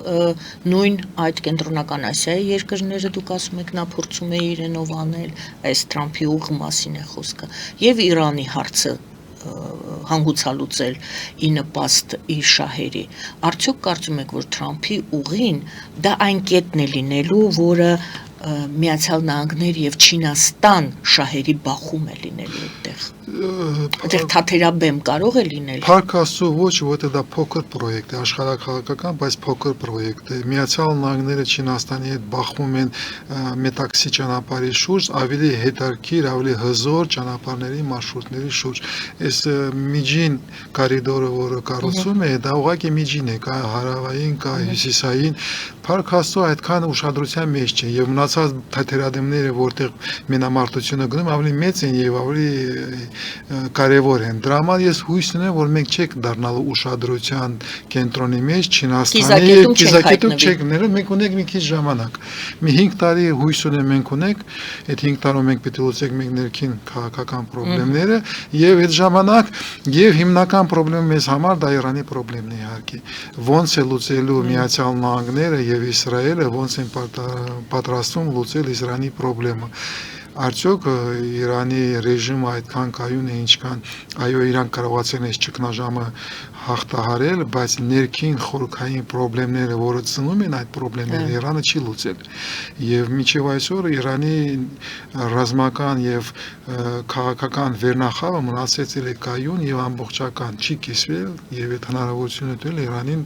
նույն այդ կենտրոնական Ասիայի երկրները դուք ասում եք նա փորձում է իրենով անել, այս Թրամփի ուղի մասին է խոսքը, եւ Իրանի հարցը հանգուցալուծել ի նպաստ իր շահերի։ Արդյոք կարծում եք, որ Թրամփի ուղին դա այն կետն է լինելու, որը Միացյալ Նահանգներ եւ Չինաստան շահերի բախում է լինելու այդտեղ։ Այդտեղ թաթերաբեմ կարող է լինել։ Փառք Աստծո ոչ, որովհետեւ դա փոքր պրոյեկտ է, աշխարհակաղակական, բայց փոքր պրոյեկտ է։ Միացյալ Նահանգները Չինաստանի հետ բախվում են մետաքսի ճանապարհի շուրջ, ավելի հետաքրքիր, ավելի հզոր ճանապարհների մարշրուտների շուրջ։ Այս միջին կորիդորը, որը կառուցում է, դա ուղղակի միջին է, կա հարավային, կա հյուսիսային։ Փառք Աստծո այդքան ուշադրության մեջ չէ եւ մնացած թաթերադեմները, որտեղ մենամարտությունը գնում, ավելի մեծ են եւ ավելի կարևոր են։ Դրա համար ես հույս ունեմ, որ մենք չենք դառնալու ուշադրության կենտրոնի մեջ Չինաստանի եւ կիզակետում չենք գնալու, մենք ունենք մի քիչ ժամանակ։ Մի 5 տարի հույս ունեմ մենք ունենք, այդ 5 տարում մենք պետք է լուծենք մենք ներքին քաղաքական խնդիրները եւ այդ ժամանակ եւ հիմնական խնդրը մեզ համար դա Իրանի խնդիրն է իհարկե։ Ոնց է լուծելու Միացյալ Նահանգները եւ Իսրայելը, ոնց են պատրաստվում լուծել Իսրանի խնդիրը։ Արդյոք Իրանի ռեժիմը այդքան կայուն է, ինչքան այո իրան կարողացել են այս ճգնաժամը հաղթահարել, բայց ներքին խորքային խնդիրները, որը ծնում են այդ խնդիրները, Իրանը չի լուծել։ Եվ մինչև այսօր Իրանի ռազմական եւ քաղաքական վերնախավը մնացել է կայուն եւ ամբողջական, չի կիսվել եւ այդ հնարավորությունը տվել Իրանին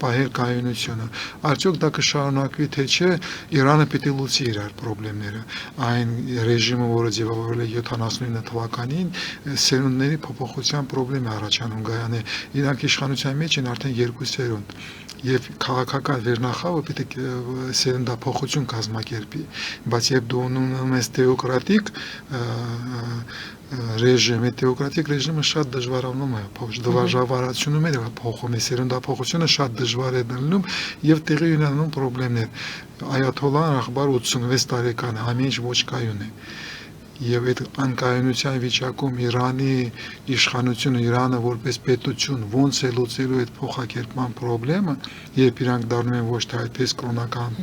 պահել կայունությունը։ Արդյոք դա կշարունակվի թե չէ, Իրանը պիտի լուծի իր խնդիրները։ Այն ռեժիմը, որը ձևավորվել է 79 թվականին, սերունդների փոփոխության խնդրեմ է առաջանում Գայանի։ Իրանք իշխանության մեջ են արդեն 2 սերունդ եւ քաղաքական վերնախավը պետք է սերնդափոխություն կազմակերպի, բայց երբ դու ունում ես թեոկրատիկ ռեժիմ, թեոկրատիկ ռեժիմը շատ դժվարանում է, դժվարություններ է փոխում, սերնդափոխությունը շատ դժվար է դառնում եւ տեղի ունենում խնդիրներ։ Այաթոլլահն ախբար 86 տարեկան է, ամեն ինչ ոչ կայուն է։ Եվ այդ անկայունության վիճակում Իրանի իշխանությունը, Իրանը որպես պետություն ոնց է լուծելու այդ փոխակերպման խնդրը, երբ իրանք դառնում են ոչ թե այդպես կրոնական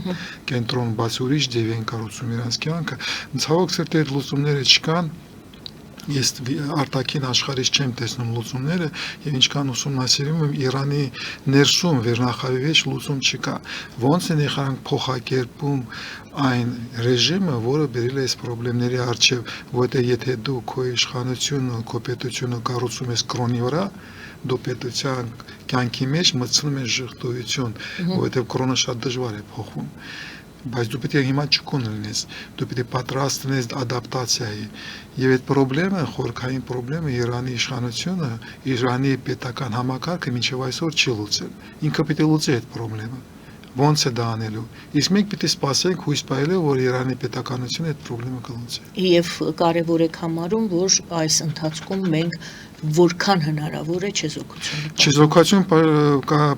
կենտրոն, բայց ուրիշ ձև են կառուցում իրանց կյանքը, ցավոք սրտի այդ լուծումները չկան։ Ես արտաքին աշխարհից չեմ տեսնում լուծումները եւ ինչքան ուսումնասիրում եմ Իրանի ներսում վերնախավի մեջ լուծում չկա։ Ոնց են իրանք փոխակերպում այն ռեժիմը, որը բերել է այս խնդիրների առջև, որտեղ եթե դու քո իշխանությունը, քո պետությունը կառուցում ես կրոնի վրա, դու պետության կյանքի մեջ մտցնում ես ժխտողություն, որովհետև կրոնը շատ դժվար է փոխվում։ բայց դու պետք է հիմա ճկուն լինես, դու պետք է պատրաստ լինես ադապտացիայի։ Եվ այդ խորհրդային խորհրդային Իրանի իշխանությունը, Իրանի պետական համակարգը մինչև այսօր չի լուծել։ Ինքը պետք է լուծի այդ խորհրդումը։ Ոնց է դա անելու։ Իսկ մենք պետք է սպասենք հույս պահելով, որ Իրանի պետականությունը այդ խորհրդումը կլուծի։ Եվ կարևոր է համարում, որ այս ընթացքում մենք որքան հնարավոր է չեզոքություն Չեզոքություն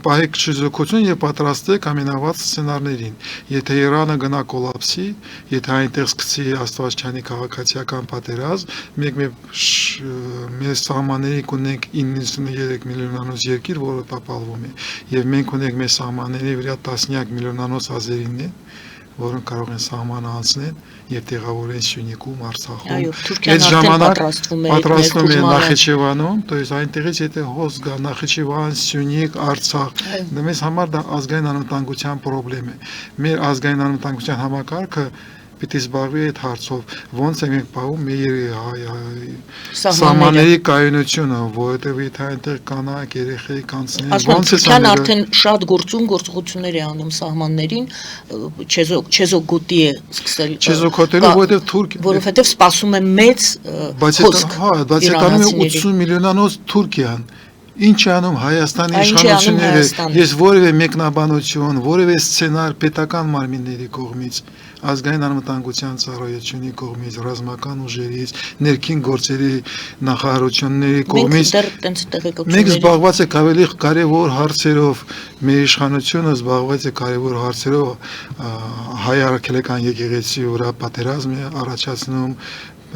պահեք չեզոքություն եւ պատրաստեք ամենավատ սցենարներին։ Եթե Իրանը գնա կոլապսի, եթե այնտեղ սկսի աստվածչանի քաղաքացիական պատերազմ, մեր սահմանների կունենք 93 միլիոնանոց երկիր, որը տապալվում է, եւ մենք ունենք մեր սահմանների վրա տասնյակ միլիոնանոց ազերիներ, որոնք կարող են սահմանը անցնել եւ տեղավորեն Սյունիքում, Արցախում։ Այո, Թուրքիան արդեն պատրաստվում է Նախիջևանում, то есть այնտեղից եթե հոս գա Նախիջևան, Սյունիք, Արցախ, մեզ համար դա ազգային անվտանգության խնդրեմ է։ Մեր ազգային անվտանգության համակարգը պիտի զբաղվի այդ հարցով, ոնց է մենք պահում մեր սահմանների կայունությունը, որովհետև եթե այնտեղ կանայք, երեխեք անցնեն, ոնց է Թուրքիան արդեն շատ գործողություններ է անում սահմաններին, չեզոքոտի է սկսել։ Չեզոքոտելու, որովհետև սպասում է մեծ հոսք։ Բայց այդ անում է 80 միլիոնանոց Թուրքիան։ Ինչ է անում Հայաստանի իշխանությունները, ես որևէ մեկնաբանություն, որևէ սցենար պետական մարմինների կողմից, ազգային անվտանգության ծառայությունի կողմից, ռազմական ուժերից, ներքին գործերի նախարարությունների կողմից մենք զբաղված ենք ավելի կարևոր հարցերով, մեր իշխանությունը զբաղված է կարևոր հարցերով, հայ առաքելական եկեղեցի վրա պատերազմ է առաջացնում,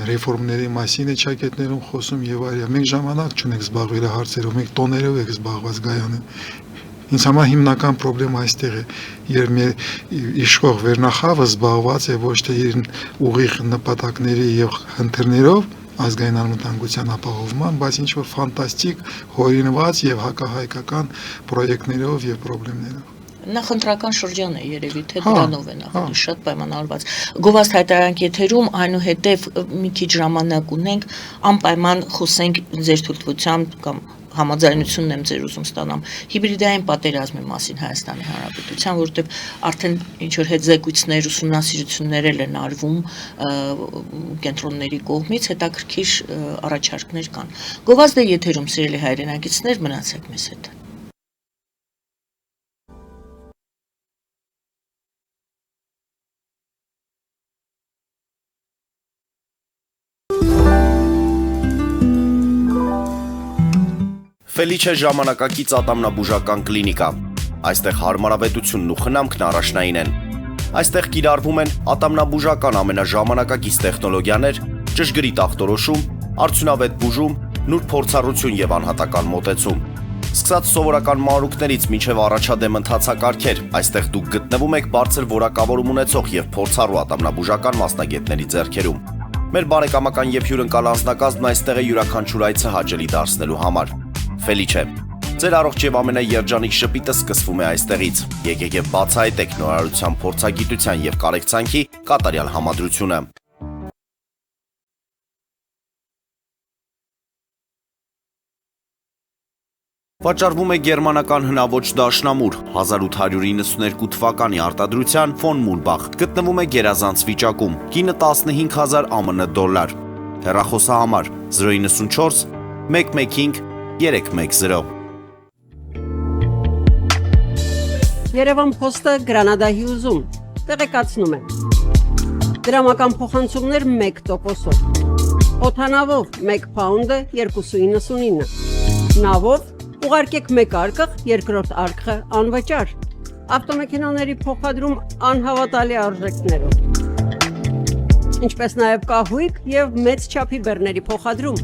ռեֆորմների մասին է ճակետներում խոսում եւ այլն։ Մենք ժամանակ չունենք զբաղվել հարցերով, մենք տոներով ենք զբաղված Գայանը։ Ինձ համար հիմնական խնդրեմը այստեղ է, երբ մեր իշխող վերնախավը զբաղված է ոչ թե իր ուղիղ նպատակների եւ խնդիրներով ազգային անվտանգության ապահովման, բայց ինչ որ ֆանտաստիկ հորինված եւ հակահայկական պրոյեկտներով եւ խնդիրներով։ Նախընտրական շրջան է երևի թե դրանով է նախատեսված շատ պայմանավորված գովազդ հայտարարանք եթերում այնուհետև մի քիչ ժամանակ ունենք անպայման խոսենք ձեր թույլտվությամբ կամ համաձայնությունն եմ ձեր ուզում ստանամ հիբրիդային պատերազմի մասին Հայաստանի Հանրապետության, որովհետև արդեն ինչ որ հետզեկույցներ, ուսումնասիրություններ են արվում կենտրոնների կողմից, հետաքրքիր առաջարկներ կան։ Գովազդը եթերում սիրելի հայրենակիցներ, մնացեք մեզ հետ։ Ֆելիչե ժամանակակից ատամնաբուժական կլինիկա։ Այստեղ հարմարավետությունն ու խնամքն առաջնային են։ Այստեղ կիրառվում են ատամնաբուժական ամենաժամանակակից տեխնոլոգիաներ, ճշգրիտ ախտորոշում, արդյունավետ բուժում, նուրբ փորձառություն եւ անհատական մոտեցում։ Սկսած սովորական մանրուքներից մինչև առաջադեմ ընթացակարգեր, այստեղ դուք գտնվում եք բարձր որակավորում ունեցող եւ փորձառու ատամնաբուժական մասնագետների ձեռքերում։ Մեր բարեկամական եւ հյուրընկալ անձնակազմն այստեղ է յուրաքանչյուր այցը հաճելի դարձնելու համար։ Ֆելիչե, ձեր առողջ եւ ամենաերջանիկ շպիտը սկսվում է այստեղից։ Եկեք եւ բացահայտեք նորարարության փորձագիտության եւ կարեկցանքի կատարյալ համադրությունը։ Վաճառվում է գերմանական հնաոճ դաշնամուր 1892 թվականի արտադրության ֆոն Մուլբախ, գտնվում է գերազանց վիճակում, կինը 15000 ԱՄՆ դոլար։ Հեռախոսահամար 094 115 310։ Երևան փոստը Գրանադայի ուզում, տեղեկացնում է։ Դրամական փոխանցումներ 1%-ով։ Օդանավով 1 փաունդը 2.99։ Նավով ուղարկեք 1 արկղ, երկրորդ արկղը անվճար։ Ավտոմեքենաների փոխադրում անհավատալի արժեքներով։ Ինչպես նաև կահույք եւ մեծ չափի բեռների փոխադրում։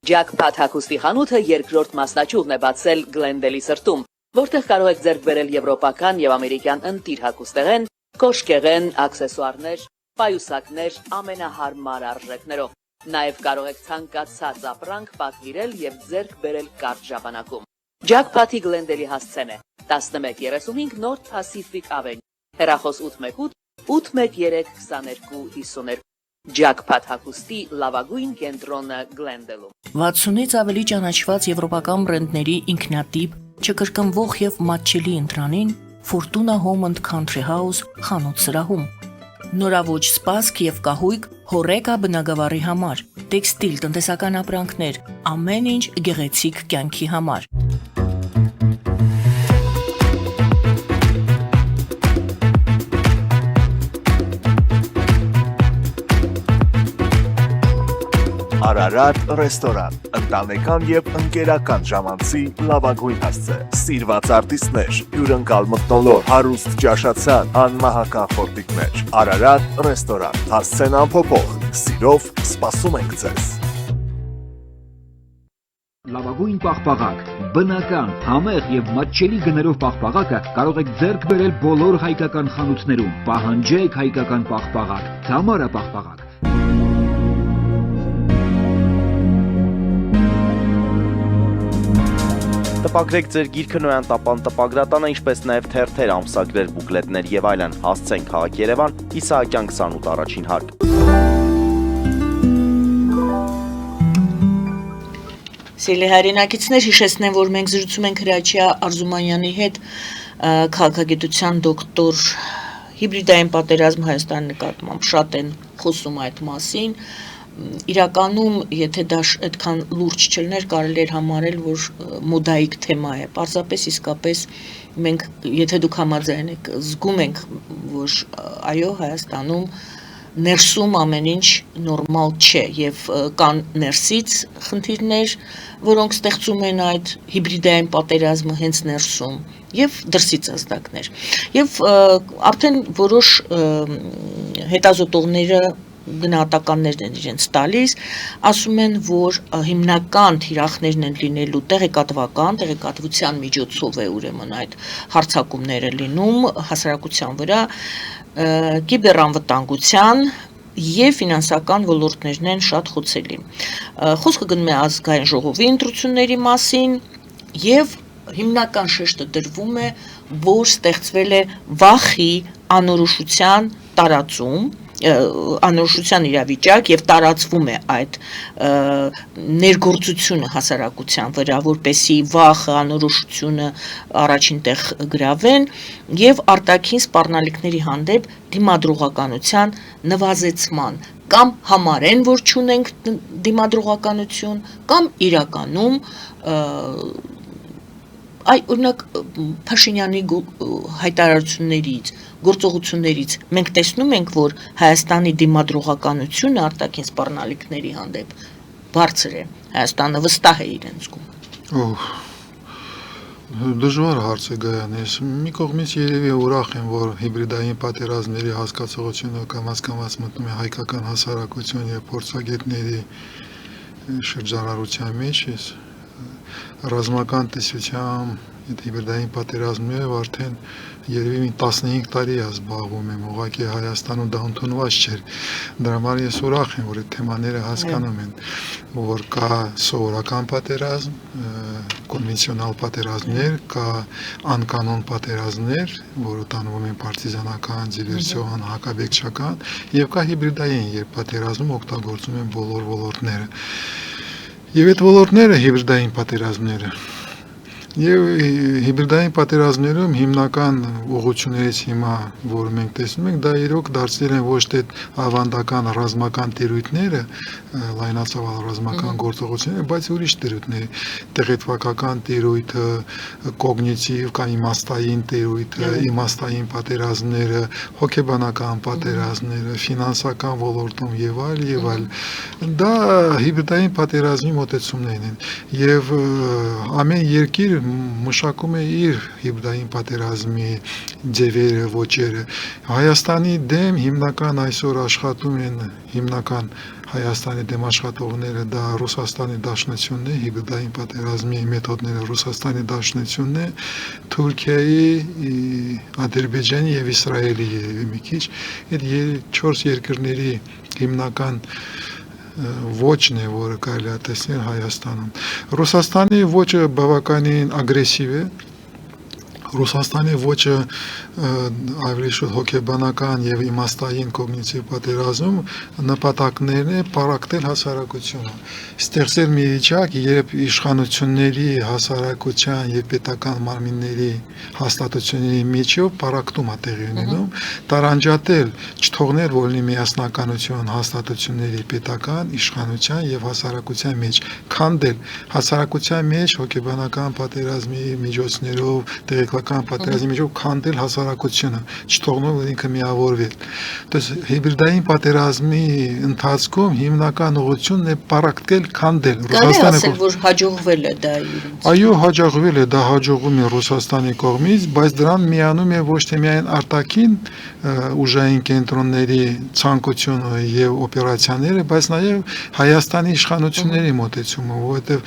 Jackpot հագուստի խանութը երկրորդ մասնաճյուղն է բացել Գլենդելի սրտում, որտեղ կարող եք ձեռք բերել եվրոպական եւ ամերիկյան ընտիր հագուստեղեն, կոշկեղեն, աքսեսուարներ, պայուսակներ ամենահարմար արժեքներով։ Նաև կարող եք ցանկացած ապրանք պատվիրել եւ ձեռք բերել կարճ ժամանակում։ Jackpot-ի Գլենդելի հասցեն է 1135 North Pacific Avenue, հեռախոս 818 813 2252։ Jackpot հագուստի լավագույն կենտրոնը Գլենդելում։ 60-ից ավելի ճանաչված եվրոպական բրենդների ինքնատիպ, չկրկնվող եւ մատչելի ընտրանին Fortuna Home and Country House խանութ սրահում։ Նորաոճ սպասք եւ կահույք հորեկա բնագավառի համար, տեքստիլ, տնտեսական ապրանքներ, ամեն ինչ գեղեցիկ կյանքի համար։ Արարատ ռեստորան, ընտանեկան եւ ընկերական ժամանցի լավագույն հասցե, սիրված արտիստներ, հյուրընկալ մթնոլորտ, հարուստ ճաշացան, անմահական խորտիկներ, Արարատ ռեստորան, հասցեն ամփոփող, սիրով սպասում ենք ձեզ։ Լավագույն պաղպաղակ, բնական, համեղ եւ մատչելի գներով պաղպաղակը կարող եք ձեռք բերել բոլոր հայկական խանութներում։ Պահանջեք հայկական պաղպաղակ, Թամարա պաղպաղակ։ Տպագրեք ձեր գիրքը Նոյան տապան տպագրատանը, ինչպես նաև թերթեր, ամսագրեր, բուկլետներ եւ այլն։ Հասցեն քաղաք Երևան, Իսահակյան 28 առաջին հարկ։ Սիրելի հայրենակիցներ, հիշեցնեմ, որ մենք զրուցում ենք Հրաչյա Արզումանյանի հետ, քաղաքագիտության դոկտոր, հիբրիդային պատերազմ Հայաստանի նկատմամբ շատ են խոսում այդ մասին։ Իրականում, եթե դա այդքան լուրջ չլներ, կարելի էր համարել, որ մոդայիկ թեմա է։ Պարզապես իսկապես մենք, եթե դուք համաձայն եք, զգում ենք, որ այո, Հայաստանում ներսում ամեն ինչ նորմալ չէ եւ կան ներսից խնդիրներ, որոնք ստեղծում են այդ հիբրիդային պատերազմը հենց ներսում եւ դրսից ազդակներ։ Եվ արդեն որոշ հետազոտողները գնահատականներն են իրենց տալիս, ասում են, որ հիմնական թիրախներն են լինելու տեղեկատվության միջոցով է ուրեմն այդ հարձակումները լինում հասարակության վրա, կիբերանվտանգության եւ ֆինանսական ոլորտներն են շատ խոցելի։ Խոսքը գնում է ազգային ժողովի ընտրությունների մասին եւ հիմնական շեշտը դրվում է, որ ստեղծվել է վախի անորոշության տարածում, անորոշության իրավիճակ եւ տարածվում է այդ ներգործությունը հասարակության վրա, որպեսի վախը, անորոշությունը առաջին տեղ գրավեն եւ արտաքին սպառնալիքների հանդեպ դիմադրողականության նվազեցման կամ համարեն, որ չունենք դիմադրողականություն, կամ իրականում օրինակ Փաշինյանի հայտարարություններից, գործողություններից մենք տեսնում ենք, որ Հայաստանի դիմադրողականությունը արտաքին սպառնալիքների հանդեպ բարձր է, Հայաստանը վստահ է իրեն զգում։ Դժվար հարց է գայանես, մի կողմից երևի ուրախ եմ, որ հիբրիդային պատերազմների հասկացողությունը կամաց մտնում է հայկական հասարակություն եւ փորձագետների շրջանառության մեջ է, ռազմական տեսությամբ հիբրիդային պատերազմներով արդեն երևի 15 տարի է զբաղվում եմ, ուղղակի Հայաստանում դա ընդունված չէր։ Դրա համար ես ուրախ եմ, որ այդ թեմաները հասկանում են, որ կա սովորական պատերազմ, կոնվենցիոնալ պատերազմներ, կա անկանոն պատերազմներ, որը տանվում են պարտիզանական, դիվերսիոն, հակաբեկչական, եւ կա հիբրիդային, երբ պատերազմում օգտագործում են բոլոր ոլորտները։ Եվ այդ ոլորտները հիբրիդային պատերազմները եւ հիբրիդային պատերազմներում հիմնական ուղղություններից հիմա, որ մենք տեսնում ենք, դա իրոք դարձել են ոչ թե ավանդական ռազմական տիրույթները, լայնածավալ ռազմական գործողությունները, բայց ուրիշ տիրույթներ, տեղեկատվական տիրույթը, կոգնիտիվ կամ իմաստային տիրույթը, իմաստային պատերազմները, հոգեբանական պատերազմները, ֆինանսական ոլորտում եւ այլ, դա հիբրիդային պատերազմի մոտեցումներն են եւ ամեն երկիր մշակում է իր հիբրիդային պատերազմի ձևերը, ոճերը։ Հայաստանի դեմ հիմնական այսօր աշխատում են հիմնական Հայաստանի դեմ աշխատողները, դա Ռուսաստանի Դաշնությունն է, հիբրիդային պատերազմի մեթոդները Ռուսաստանի Դաշնությունն է, Թուրքիայի, Ադրբեջանի եւ Իսրայելի մի քիչ, այդ 4 երկրների հիմնական ոճն է, որը կարելի է տեսնել Հայաստանում։ Ռուսաստանի ոճը բավականին ագրեսիվ է, Ռուսաստանի ոճը ավելի շուտ հոգեբանական եւ իմաստային կոգնիտիվ պատերազմ նպատակներն է պարակտել հասարակությունը, ստեղծել մի վիճակ, երբ իշխանությունների, հասարակության եւ պետական մարմինների հաստատությունների միջով պարակտում է տեղի ունենում, տարանջատել, չթողնել որ լինի միասնականություն հաստատությունների պետական, իշխանության եւ հասարակության մեջ, քանդել հասարակության մեջ հոգեբանական պատերազմի միջոցներով տեղեկական պատերազմի միջով քանդել հասարակությունը, չթողնող ինքը միավորվել։ Դες հիբրիդային պատերազմի ընթացքում հիմնական ուղղությունն է պարակտել, քանդել։ Կարելի է ասել, որ հաջողվել է դա իրենց։ Այո, հաջողվել է, դա հաջողում է Ռուսաստանի կողմից, բայց դրան միանում է ոչ թե միայն արտաքին ուժային կենտրոնների ցանկությունը եւ օպերացիաները, բայց նաեւ Հայաստանի իշխանությունների մոտեցումը, որովհետեւ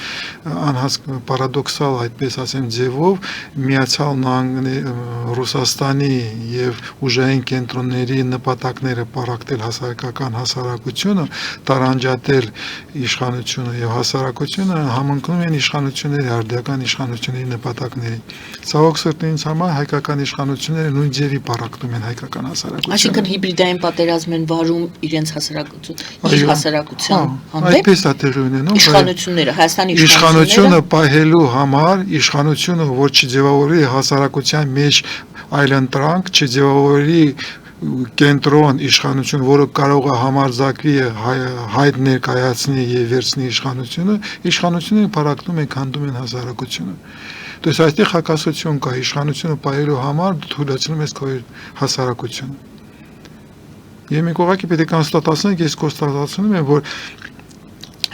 պարադոքսալ այդպես ասեմ ձևով Միացյալ Նահանգների Ռուսաստանի եւ ուժային կենտրոնների նպատակները պարակտել հասարակությունը, տարանջատել իշխանությունը եւ հասարակությունը համընկնում են իշխանությունների, արդիական իշխանությունների նպատակների։ Ցավոք սրտի ինձ համար հայկական իշխանությունները նույն ձևի պարակտում են հայկական հասարակությունը։ Այսինքն հիբրիդային պատերազմ են վարում իրենց հասարակության հանդեպ։ Այդպես է տեղի ունենում։ Իշխանությունները, Հայաստանի իշխանությունը պահելու համար, իշխանությունը որ չձևավորի հասարակության մեջ այլընտրանք, չձևավորի կենտրոն իշխանություն, որը կարող է համարձակվի հայտ ներկայացնի եւ վերցնի իշխանությունները պարակտում են, քանդում են հասարակությունը։ Դες այստեղ հակասություն կա, իշխանությունը պահելու համար դու թույլատրում ես քո հասարակությունը։ Եվ մենք ուղղակի պետք է կոնստատացնենք, ես կոնստատացնում եմ, որ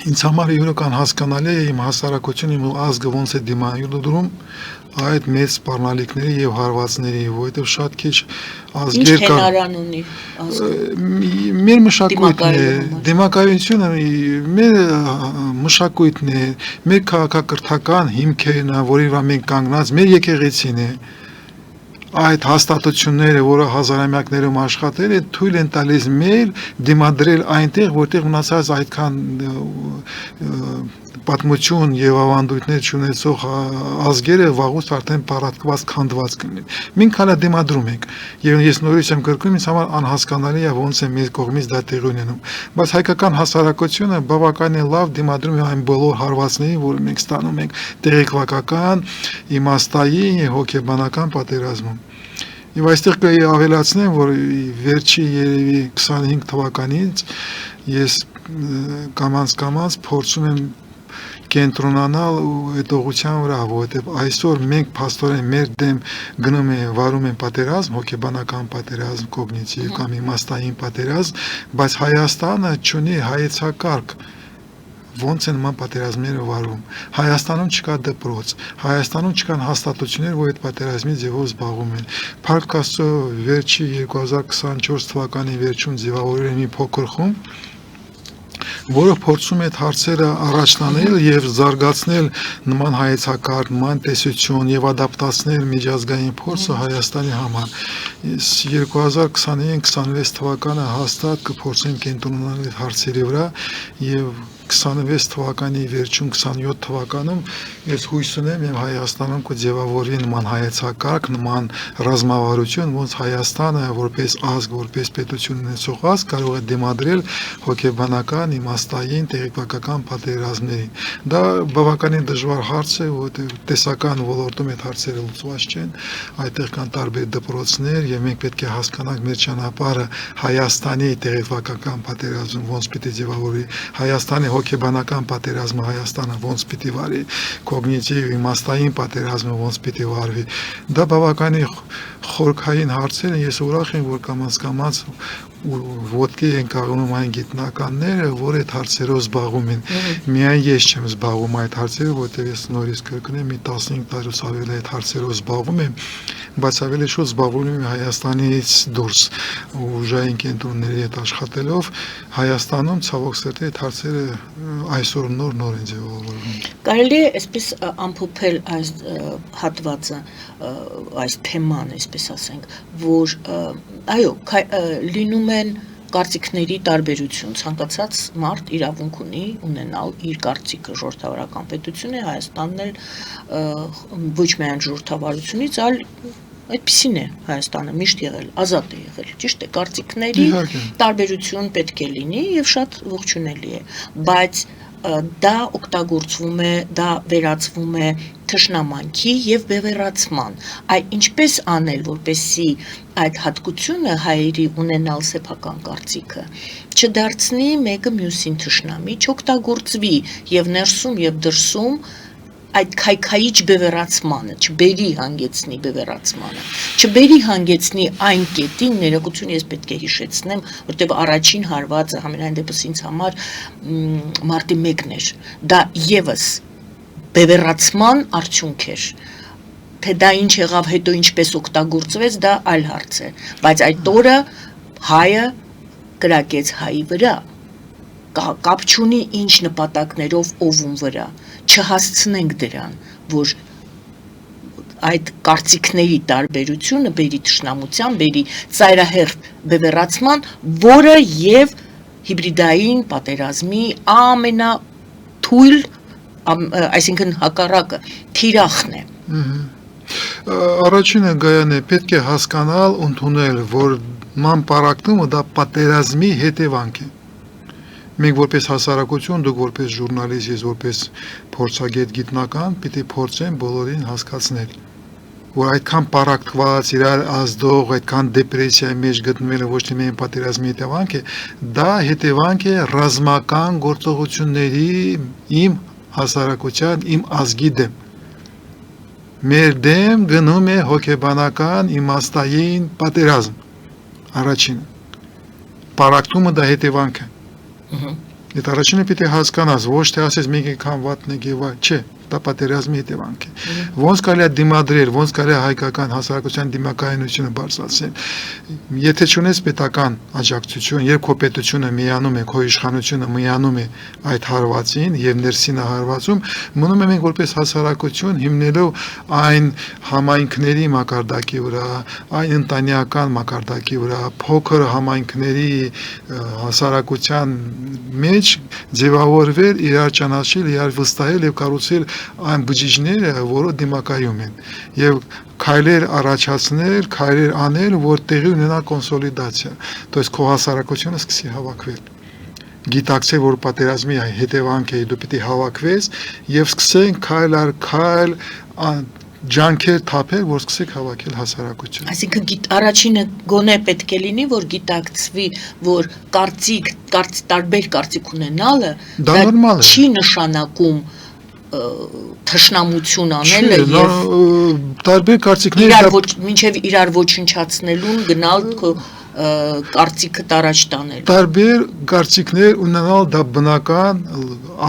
ինձ համար յուրական հասկանալի է իմ հասարակությունը, իմ ազգը ոնց է դիմադրում այդ մեծ սպառնալիքների եւ հարվածների, որովհետեւ շատ քիչ ազգեր կան։ Ինչ հնարան ունի ազգը։ Մեր մշակույթն է, դեմոկրատիությունը մեր մշակույթն է, մեր քաղաքակրթական հիմքերն է, որի վրա մենք կանգնած, մեր եկեղեցին է։ Այդ հաստատությունները, որը հազարամյակներում աշխատել է, թույլ են տալիս մեր դիմադրել այնտեղ, որտեղ մնացած այդքան պատմություն եւ ավանդույթներ չունեցող ազգերը վաղուց արդեն պարակտված, քանդված կլինեն։ Մենք հալա դիմադրում ենք, եւ ես նորից եմ կրկնում, ինձ համար անհասկանալի է ոնց է մեր կողմից դա տեղի ունենում, բայց հայկական հասարակությունը բավականին լավ դիմադրում է այն բոլոր հարվածներին, որը մենք ստանում ենք տեղեկվական, իմաստային եւ հոգեբանական պատերազմում։ Եվ այստեղ կայի ավելացնեմ, որ վերջի երևի 25 թվականից ես կամաց փորձում եմ կենտրոնանալ այդ ուղղության վրա, որովհետև այսօր մենք փաստորեն մեր դեմ գնում է վարում են պատերազմ, հոգեբանական պատերազմ, կոգնիտիվ կամ իմաստային պատերազմ, բայց Հայաստանը չունի հայեցակարգ, ոնց են նման պատերազմները վարում։ Հայաստանում չկա դպրոց, Հայաստանում չկան հաստատություններ, որ այդ պատերազմի ձևով զբաղվում են։ Փառք Աստծո, վերջի 2024 թվականի վերջում ձևավորել են մի փոքր խումբ, որը փորձում է հարցերը առաջնանել եւ զարգացնել նման հայեցակարգ, նման տեսություն եւ ադապտացնել միջազգային փորձը Հայաստանի համար։ 2025-26 թվականը հաստատ կփորձենք կենտրոնանալ այդ հարցերի վրա եւ 26 թվականի վերջում 27 թվականում ես հույս ունեմ եւ Հայաստանում կձևավորվի նման հայեցակարգ, նման ռազմավարություն, ոնց Հայաստանը որպես ազգ, որպես պետություն ունեցող ազգ կարող է դիմադրել հոգեբանական, իմաստային, տեղեկատվական պատերազմներին։ Դա բավականին դժվար հարց է, որովհետեւ տեսական ոլորտում այդ հարցերը լուծված չեն։ Այդտեղ կան տարբեր դպրոցներ եւ մենք պետք է հասկանանք մեր ճանապարհը Հայաստանի տեղեկատվական պատերազմ ոնց պիտի ձևավորվի, Հայաստանի հոգեբանական պատերազմը Հայաստանը ոնց պիտի վարի, կոգնիտիվ իմաստային պատերազմը ոնց պիտի վարվի։ Դա բավականին խորքային հարցեր են, ես ուրախ եմ, որ կամաց ոտքի են կաղնում այն գիտնականները, որ այդ հարցերով զբաղվում են։ Միայն ես չեմ զբաղվում այդ հարցերով, որտեղ ես նորից կրկնեմ, մի 15 տարուց ավելի այդ հարցերով զբաղվում եմ, բայց ավելի շուտ զբաղվում եմ Հայաստանից դուրս ուժային կենտրոնների հետ աշխատելով, Հայաստանում ցավոք սրտի այդ հարցերը այսօր նոր են ձևավորվում։ Կարելի է այսպես ամփոփել այս հատվածը, այս թեման, այսպես ասենք, որ այո, լինում են կարծիքների տարբերություն, ցանկացած մարդ իրավունք ունի ունենալ իր կարծիքը, ժողովրդավարական պետություն է, Հայաստանն էլ ոչ միայն ժողովրդավարությունից, այլ այդպիսին է Հայաստանը միշտ եղել, ազատ է եղել, ճիշտ է, կարծիքների տարբերություն պետք է լինի եւ շատ ողջունելի է, բայց դա օգտագործվում է, դա վերածվում է թշնամանքի եւ բևեռացման։ Այ ինչպես անել, որպեսզի այդ հատկությունը հայերի ունենալ սեփական կարծիքը չդարձնի մեկը մյուսին թշնամի, չօգտագործվի եւ ներսում եւ դրսում այդ քայքայիչ բևեռացմանը, չբերի հանգեցնի բևեռացմանը, չբերի հանգեցնի այն կետին, ներողություն ես պետք է հիշեցնեմ, որտեղ առաջին հարվածը համենայն դեպս ինձ համար մարտի 1-ն էր, դա եւս բևեռացման արդյունք էր, թե դա ինչ եղավ հետո ինչպես օգտագործվեց, դա այլ հարց է, բայց այդ օրը հայը կրակեց հայի վրա, կապ չունի ինչ նպատակներով ովում վրա, չհասցնենք դրան, որ այդ կարծիքների տարբերությունը բերի թշնամության, բերի ծայրահեղ բևեռացման, որը եւ հիբրիդային պատերազմի ամենաթույլ, այսինքն հակառակը, թիրախն է։ Առաջինը Գայան է, պետք է հասկանալ, ընդունել, որ ման պարակտումը դա պատերազմի հետևանք է։ Մենք որպես հասարակություն, դուք որպես ժուրնալիստ, ես որպես փորձագետ գիտնական, պիտի փորձեմ բոլորին հասկացնել, որ այդքան պարակտված, իրար ազդող, այդքան դեպրեսիայի մեջ գտնվելը ոչ թե միայն պատերազմի հետևանք է, դա հետևանք է ռազմական գործողությունների իմ հասարակության, իմ ազգի դեմ։ Մեր դեմ գնում է հոգեբանական իմաստային պատերազմ, առաջինը, պարակտումը դա հետևանք է։ Այդ առաջինը պիտի հասկանաս, ոչ թե ասես մեկ անգամ վատն է եւ այլ, չէ, դա պատերազմի հետևանք է։ Ոնց կարելի է դիմադրել, ոնց կարելի է հայկական հասարակության դիմակայունությունը բարձրացնել։ Եթե չունես պետական աջակցություն, երբ քո պետությունը միանում է, քո իշխանությունը միանում է այդ հարվածին եւ ներսին հարվածում, մնում է մենք որպես հասարակություն հիմնելով այն համայնքների մակարդակի վրա, այն ընտանեկան մակարդակի վրա, փոքր համայնքների հասարակության մեջ ձևավորվել, իրար ճանաչել, իրար վստահել եւ կառուցել այն բջիջները, որը դիմակայում են եւ քայլեր առաջացնել, քայլեր անել, որ տեղի ունենա կոնսոլիդացիա, то есть քո հասարակությունը սկսի հավաքվել։ Գիտակցել, որ պատերազմի հետևանք է, դու պիտի հավաքվես եւ սկսեն քայլ առ քայլ ջանքեր թափել, որ սկսեք հավաքել հասարակություն։ Այսինքն առաջինը գոնե պետք է լինի, որ գիտակցվի, որ տարբեր կարծիք ունենալը դա նորմալ է։ Չի նշանակում թշնամություն անելը եւ տարբեր կարծիքներ մինչեւ իրար ոչնչացնելուն գնալ կարծիքը տարած տանել։ Տարբեր կարծիքներ ունենալ դա բնական,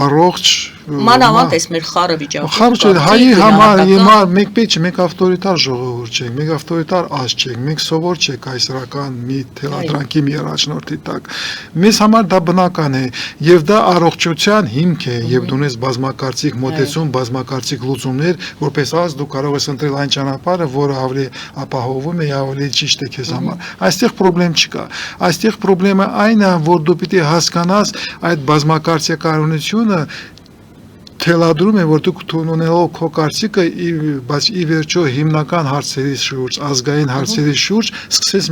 առողջ մանավանդ էս մեր խառը վիճակը։ Խառը հայի համար հիմա մենք պետք չէ, մենք ավտորիտար ժողովուրդ չենք, մենք ավտորիտար ազգ չենք, մենք սովոր չենք կայսրական մի թելադրանքի մի առաջնորդի տակ։ Մեզ համար դա բնական է եւ դա առողջության հիմք է եւ դու ունես բազմակարծիք մոտեցում, բազմակարծիք լուծումներ, որպես ազգ դու կարող ես ընտրել այն ճանապարհը, որը ավելի ապահովում է, ավելի ճիշտ է քեզ համար։ Այստեղ պրոբլեմ չկա։ Այստեղ պրոբլեմը այն է, որ դու պիտի հասկանաս այդ բազմակարծիքարությունը թելադրում է, որ դուք ունենալով քո կարծիքը, բայց ի վերջո հիմնական հարցերի շուրջ, ազգային հարցերի շուրջ սկսես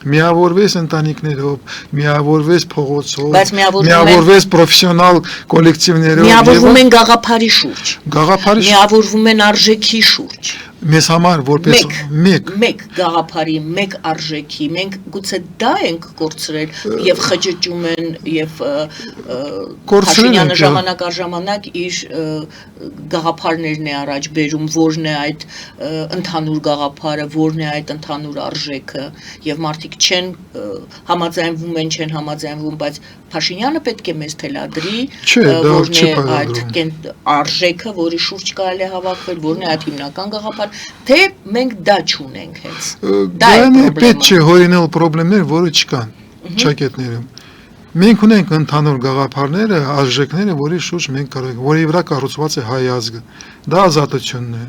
միավորվես ընտանիքներով, միավորվես փողոցով, միավորվես պրոֆեսիոնալ կոլեկտիվներով, միավորվում են գաղափարի շուրջ, միավորվում են արժեքի շուրջ։ Մեզ համար որպես մեկ գաղափարի, մեկ արժեքի, մենք գուցե դա ենք կորցրել եւ խճճում են եւ Փաշինյանը ժամանակ առ ժամանակ իր գաղափարներն է առաջ բերում, որն է այդ ընդհանուր գաղափարը, որն է այդ ընդհանուր արժեքը եւ մարդիկ չեն համաձայնվում են, չեն համաձայնվում, բայց Փաշինյանը պետք է մեզ թելադրի, որն է այդ արժեքը, որի շուրջ կարելի է հավաքվել, որն է այդ հիմնական գաղափարը, թե մենք դա չունենք հենց։ Դա է պետք չէ հորինել պրոբլեմներ, որը չկան ճակետներում։ Մենք ունենք ընդհանուր գաղափարները, արժեքները, որի շուրջ մենք կարող ենք, որի վրա կառուցված է հայ ազգը։ Դա ազատությունն է։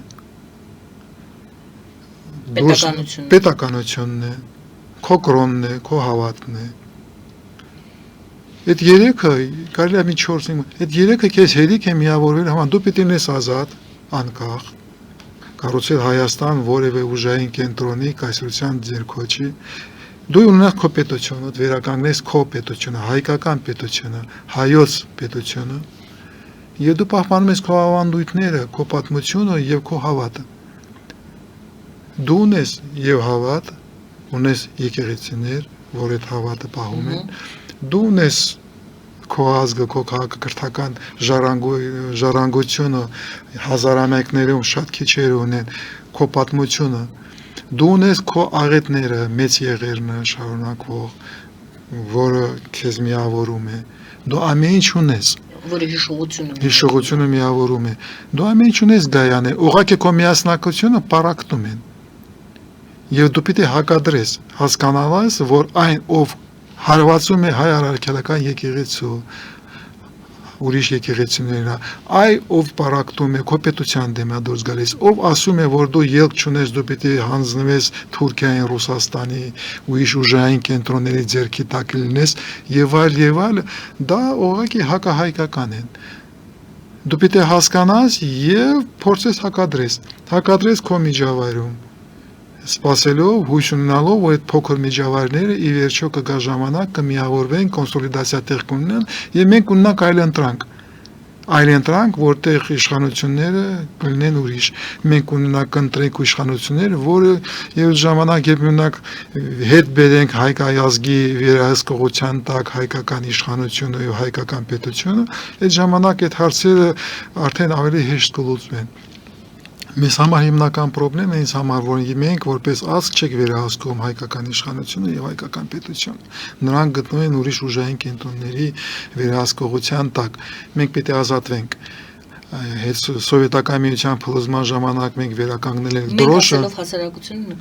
Պետականությունն է, քո կրոնն է, քո հավատն է։ Այդ երեքը կարելի է մի 4-5, այդ երեքը քեզ հերիք է միավորվել համար դու պիտի լինես ազատ, անկախ, կառուցել Հայաստան որևէ ուժային կենտրոնի կայսրության ձեռքո չի։ Դու ունենաս քո պետությունը, վերականգնես քո պետությունը, հայկական պետությունը, հայոց պետությունը, եւ դու պահպանում ես քո ավանդույթները, քո պատմությունը եւ քո հավատը։ Դու ունես եւ հավատ, ունես եկեղեցիներ, որ այդ հավատը պահում են, դու ունես քո ազգը, քո քաղաքակրթական ժառանգությունը հազարամյակներում շատ քիչեր ունեն, քո պատմությունը, դու ունես քո աղետները, մեծ եղերնը շարունակվող, որը քեզ միավորում է, դու ամեն ինչ ունես, որը հիշողությունը միավորում է, դու ամեն ինչ ունես գայան է, ուղղակի քո միասնակությունը պարակտում են, եւ դու պիտի հակադրես, հասկանալիս, որ այն, ով հարվածում է հայ առաքելական եկեղեցու, ուրիշ եկեղեցիներն, ով պարակտում է քո պետության դեմ դուրս գալիս, ով ասում է, որ դու ելք չունես, դու պիտի հանձնվես Թուրքիային, Ռուսաստանի, ուրիշ ուժային կենտրոնների ձեռքի տակ լինես, եւ այլ, դա ուղղակի հակահայկական են։ Դու պիտի հասկանաս եւ փորձես հակադրես քո միջավայրում, սպասելով, հույս ունենալով, որ այդ փոքր միջավայրները ի վերջո կգա ժամանակ կմիավորվեն, կոնսոլիդացիա տեղ կունենան եւ մենք ունենանք այլ ընտրանք, որտեղ իշխանությունները կլինեն ուրիշ։ Մենք ունենանք ընտրենք իշխանություններ, որը եւ ժամանակ երբ ունենանք հետ բերենք հայկայազգի վերահսկողության տակ հայկական իշխանությունը եւ հայկական պետությունը, այդ ժամանակ այդ հարցերը արդեն ավելի հեշտ կլուծվեն։ Մեզ համար հիմնական խնդիրն է ինձ համար, որ մենք որպես ազգ չենք վերահսկում հայկական իշխանությունը եւ հայկական պետությունը։ Նրանք գտնվում են ուրիշ ուժային կենտրոնների վերահսկողության տակ։ Մենք պետք է ազատվենք։ Հետ սովետական միության փլուզման ժամանակ մենք վերականգնել ենք դրոշը։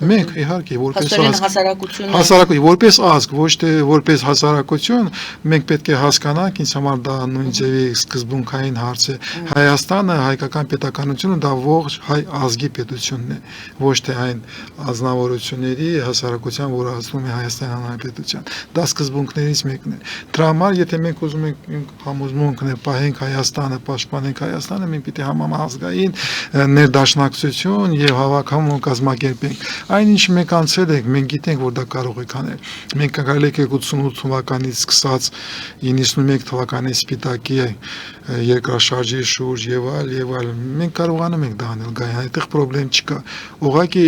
Մենք իհարկե որպես ազգ, որպես ազգ, ոչ թե որպես հասարակություն, մենք պետք է հասկանանք, ինձ համար դա նույն ձևի սկզբունքային հարց է։ Հայաստանը, հայկական պետականությունը դա ողջ հայ ազգի պետությունն է, ոչ թե այն ազնվորությունների հասարակության, որը ասում է Հայաստան Հանրապետության։ Դա սկզբունքներից մեկն է։ Դրա համար, եթե մենք ուզում ենք համոզմունքն է պահենք Հայաստանը, պաշտպանենք Հայաստանը, մենք պիտի համամազգային ներդաշնակցություն եւ հավաքական կազմակերպենք։ Այնինչ մենք անցել ենք, մենք գիտենք, որ դա կարող ենք անել։ Մենք կարելի է 88 թվականից սկսած 91 թվականի Սպիտակի երկրաշարժի շուրջ եւ այլ, մենք կարողանում ենք դա անել, գայ, այդտեղ խնդրեմ չկա։ Ուղղակի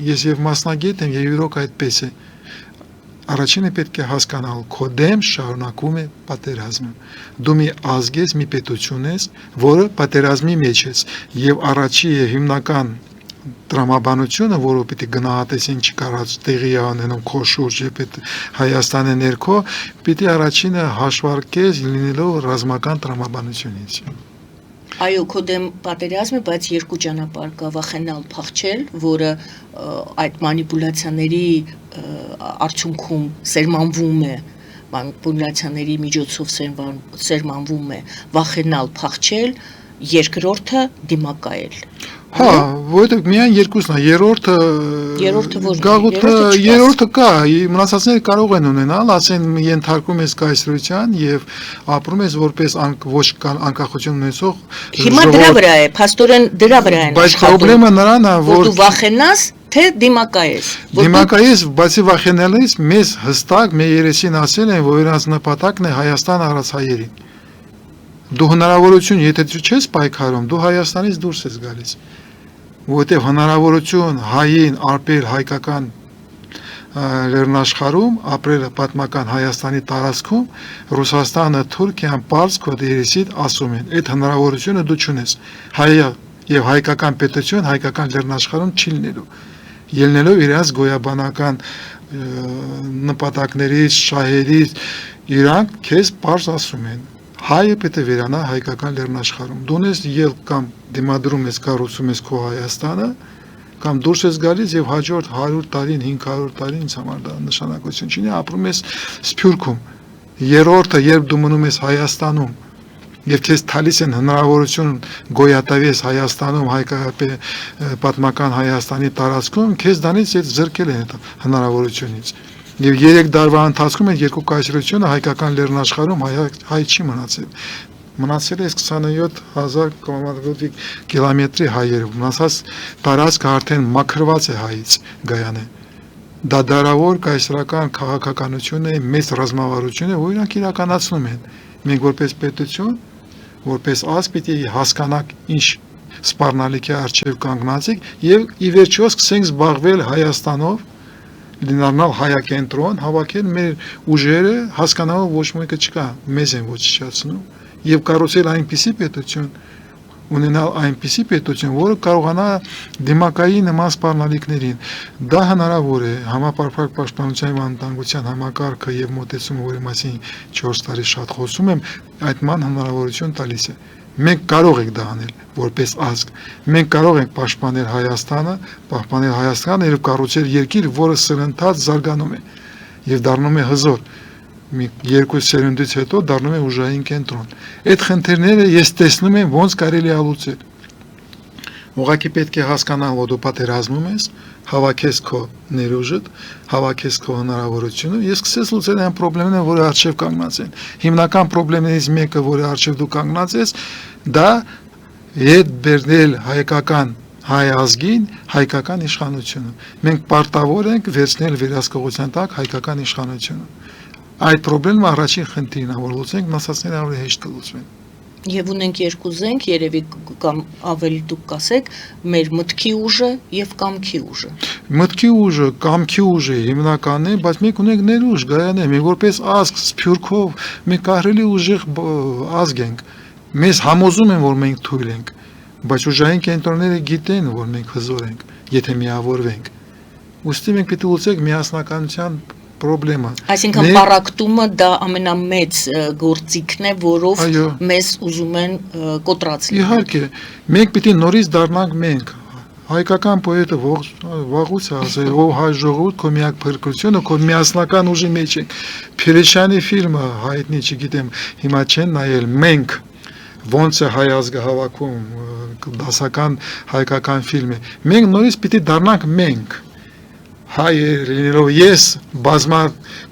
ես եւ մասնագետ եմ եւ իրոք այդպես է։ Առաջինը պետք է հասկանալ, քո դեմ շարունակում է պատերազմը։ Դու մի ազգ ես, մի պետություն ես, որը պատերազմի մեջ է, եւ առաջի եւ հիմնական տրամաբանությունը, որը պիտի գնահատեսին չկարած տեղի անենում քո շուրջ եւ այդ Հայաստանի ներքո, պիտի առաջինը հաշվարկես լինելով ռազմական տրամաբանությունից։ Այո, քո դեմ պատերազմը, բայց երկու ճանապարհ կա՝ վախենալ, փախչել, որը այդ մանիպուլյացիաների արդյունքում սերմանվում է, մանիպուլյացիաների միջոցով սերմանվում է, վախենալ, փախչել, երկրորդը դիմակայել։ Հա, որովհետև միայն երկուսն է, երրորդը կա, մնացածները կարող են ունենալ, ասեն ենթարկում ես կայսրության եւ ապրում ես որպես ոչ անկախություն ունեցող ժողովուրդ։ Հիմա դրա վրա է, փաստորեն դրա վրա են։ Բայց խնդրեմը նրան է, որ դու վախենաս, թե դիմակայես։ Դիմակայես, բացի վախենալից, մեզ հստակ մեր երեսին ասել են, որ նրանց նպատակն է Հայաստան առածայերին։ Դու հնարավորություն, եթե չես պայքարում, դու Հայաստանից դուրս ես գալիս։ Որտեղ հնարավորություն հային ապրել հայկական լեռնաշխարհում, ապրել պատմական Հայաստանի տարածքում, Ռուսաստանը, Թուրքիան, Պարս քո երեսիդ ասում են, այդ հնարավորությունը դու չունես։ Հայը եւ հայկական պետություն հայկական լեռնաշխարհում չի լինելու։ Ելնելով իրաց գոյաբանական նպատակներից, շահերից, իրանք քեզ Պարս ասում են։ Հայը պետք է վերանա հայկական լեռնաշխարհում։ Դու ես ելք կամ դիմադրում ես կառուցում ես քո Հայաստանը, կամ դուրս ես գալիս եւ հաջորդ 100 տարին, 500 տարին ինձ համար դա նշանակություն չունի, ապրում ես Սփյուռքում։ Երրորդը, երբ դու մնում ես Հայաստանում, եւ քեզ տալիս են հնարավորություն գոյատևես Հայաստանում, պատմական Հայաստանի տարածքում, քեզ դանից այդ զրկել են այդ հնարավորությունից։ Եվ 3 տարվա ընթացքում այդ երկու կայսրությունը հայկական լեռնաշխարհում հայ չի մնացել։ Մնացել է 27,000 կիլոմետրի հայերը, մնացած տարածքը արդեն մաքրված է հայից Գայանե։ Դա դարավոր կայսրական քաղաքականություն է, մեծ ռազմավարություն է, որ իրանք իրականացնում են։ Մենք որպես պետություն, որպես ազգ պիտի հասկանանք ինչ սպառնալիքի առջև կանգնածիկ եւ ի վերջո սկսենք զբաղվել Հայաստանով, լինառնալ հայակենտրոն, հավաքել մեր ուժերը, հասկանալով ոչ մեկը չկա, մեզ են ոչնչացնում եւ կառուցել այնպիսի պետություն, ունենալ այնպիսի պետություն, որը կարողանա դիմակայի նման սպառնալիքներին։ Դա հնարավոր է համապարփակ պաշտպանության եւ անվտանգության համակարգը եւ մոտեցումը, որի մասին 4 տարի շատ խոսում եմ, այդ ման հնարավորություն տալիս է։ Մենք կարող ենք դա անել որպես ազգ։ Մենք կարող ենք պաշտպանել Հայաստանը, պահպանել Հայաստանը եւ կառուցել երկիր, որը սրընթաց զարգանում է եւ դառնում է հզոր։ Մի երկու սերունդից հետո դառնում է ուժային կենտրոն։ Այդ խնդիրները ես տեսնում եմ ոնց կարելի է լուծել։ Ուղղակի պետք է հասկանալ, որ դու պատերազմում ես, հավաքես քո ներուժդ, հավաքես քո հնարավորությունը եւ սկսես լուծել այն խնդիրները, որը արժեվ կանգնած են։ Հիմնական խնդիրներից մեկը, որը արժեվ դու կանգնած ես, դա հետ բերնել հայկական հայ ազգին հայկական իշխանությունը։ Մենք պարտավոր ենք վերցնել վերահսկողության տակ հայկական իշխանությունը։ Այդ խնդիրը առաջին խնդիրն է, որ լուծենք, մնացածները ավելի հեշտ կլուծվեն։ Եվ ունենք երկու զենք, երևի կամ ավելի դուք կասեք, մեր մտքի ուժը եւ կամքի ուժը։ Մտքի ուժը, կամքի ուժը հիմնականն է, բայց մենք ունենք ներուժ, Գայանե, մենք որպես ազգ սփյուռքով մենք ահռելի ուժեղ ազգ ենք։ Մեզ համոզում են, որ մենք թույլ ենք, բայց ուժային կենտրոնները գիտեն, որ մենք հզոր ենք, եթե միավորվենք։ Ուստի մենք պետք է լուծենք միասնականության խնդիրը։ Այսինքն պարակտումը դա ամենամեծ գործիքն է, որով մեզ ուզում են կոտրած լինել։ Իհարկե, մենք պիտի նորից դառնանք մենք։ Հայկական պոետը վաղուց ասել, ով հայ ժողովուրդ քո միակ փրկությունը քո միասնական ուժի մեջ է։ Փիրեշյանի ֆիլմը հայտնի, չգիտեմ, հիմա չեն նայել, մենք ոնց է հայ ազգը հավաքում, դասական հայկական ֆիլմ է։ Մենք նորից պիտի դառնանք մենք։ Հայեր լինելով ես, բազմա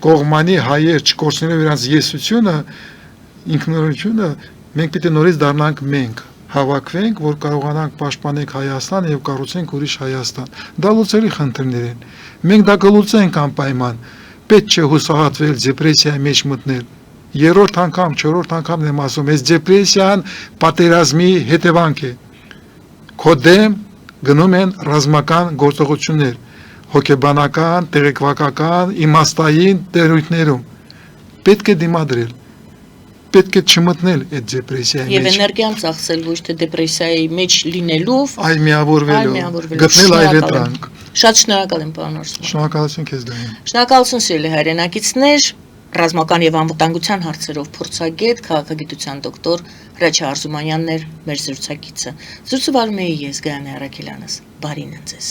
կողմանի հայեր չկորցնելով իրենց եսությունը, ինքնուրույնությունը, մենք պիտի նորից դառնանք մենք, հավաքվենք, որ կարողանանք պաշտպանել Հայաստանը եւ կառուցենք ուրիշ Հայաստան։ Դա լուծելի խնդիրներ են։ Մենք դա կլուծենք անպայման։ Պետք չէ հուսահատվել, դեպրեսիայի մեջ մտնել։ Երրորդ անգամ, չորրորդ անգամն եմ ասում, այս դեպրեսիան պատերազմի հետևանք է։ Քո դեմ գնում են ռազմական գործողություններ, հոգեբանական, տեղեկվակական, իմաստային տերույթներում։ Պետք է դիմադրել, պետք է չմտնել այդ դեպրեսիայի մեջ։ Եվ էներգիան ծախսել ոչ թե դեպրեսիայի մեջ լինելով, այլ միավորվելով, գտնել այլընտրանք։ Շատ շնորհակալ եմ, պարոն Արսունյան։ Շնորհակալություն քեզ դեպի։ Շնորհակալություն սիրելի հայրենակիցներ, ռազմական եւ անվտանգության հարցերով փորձագետ, քաղաքագիտության դոկտոր Հրաչյա Արզումանյանն էր մեր զրուցակիցը։ Զրուցը վարում էի ես, Գայանե Առաքելյանս։ Բարին ընձեզ։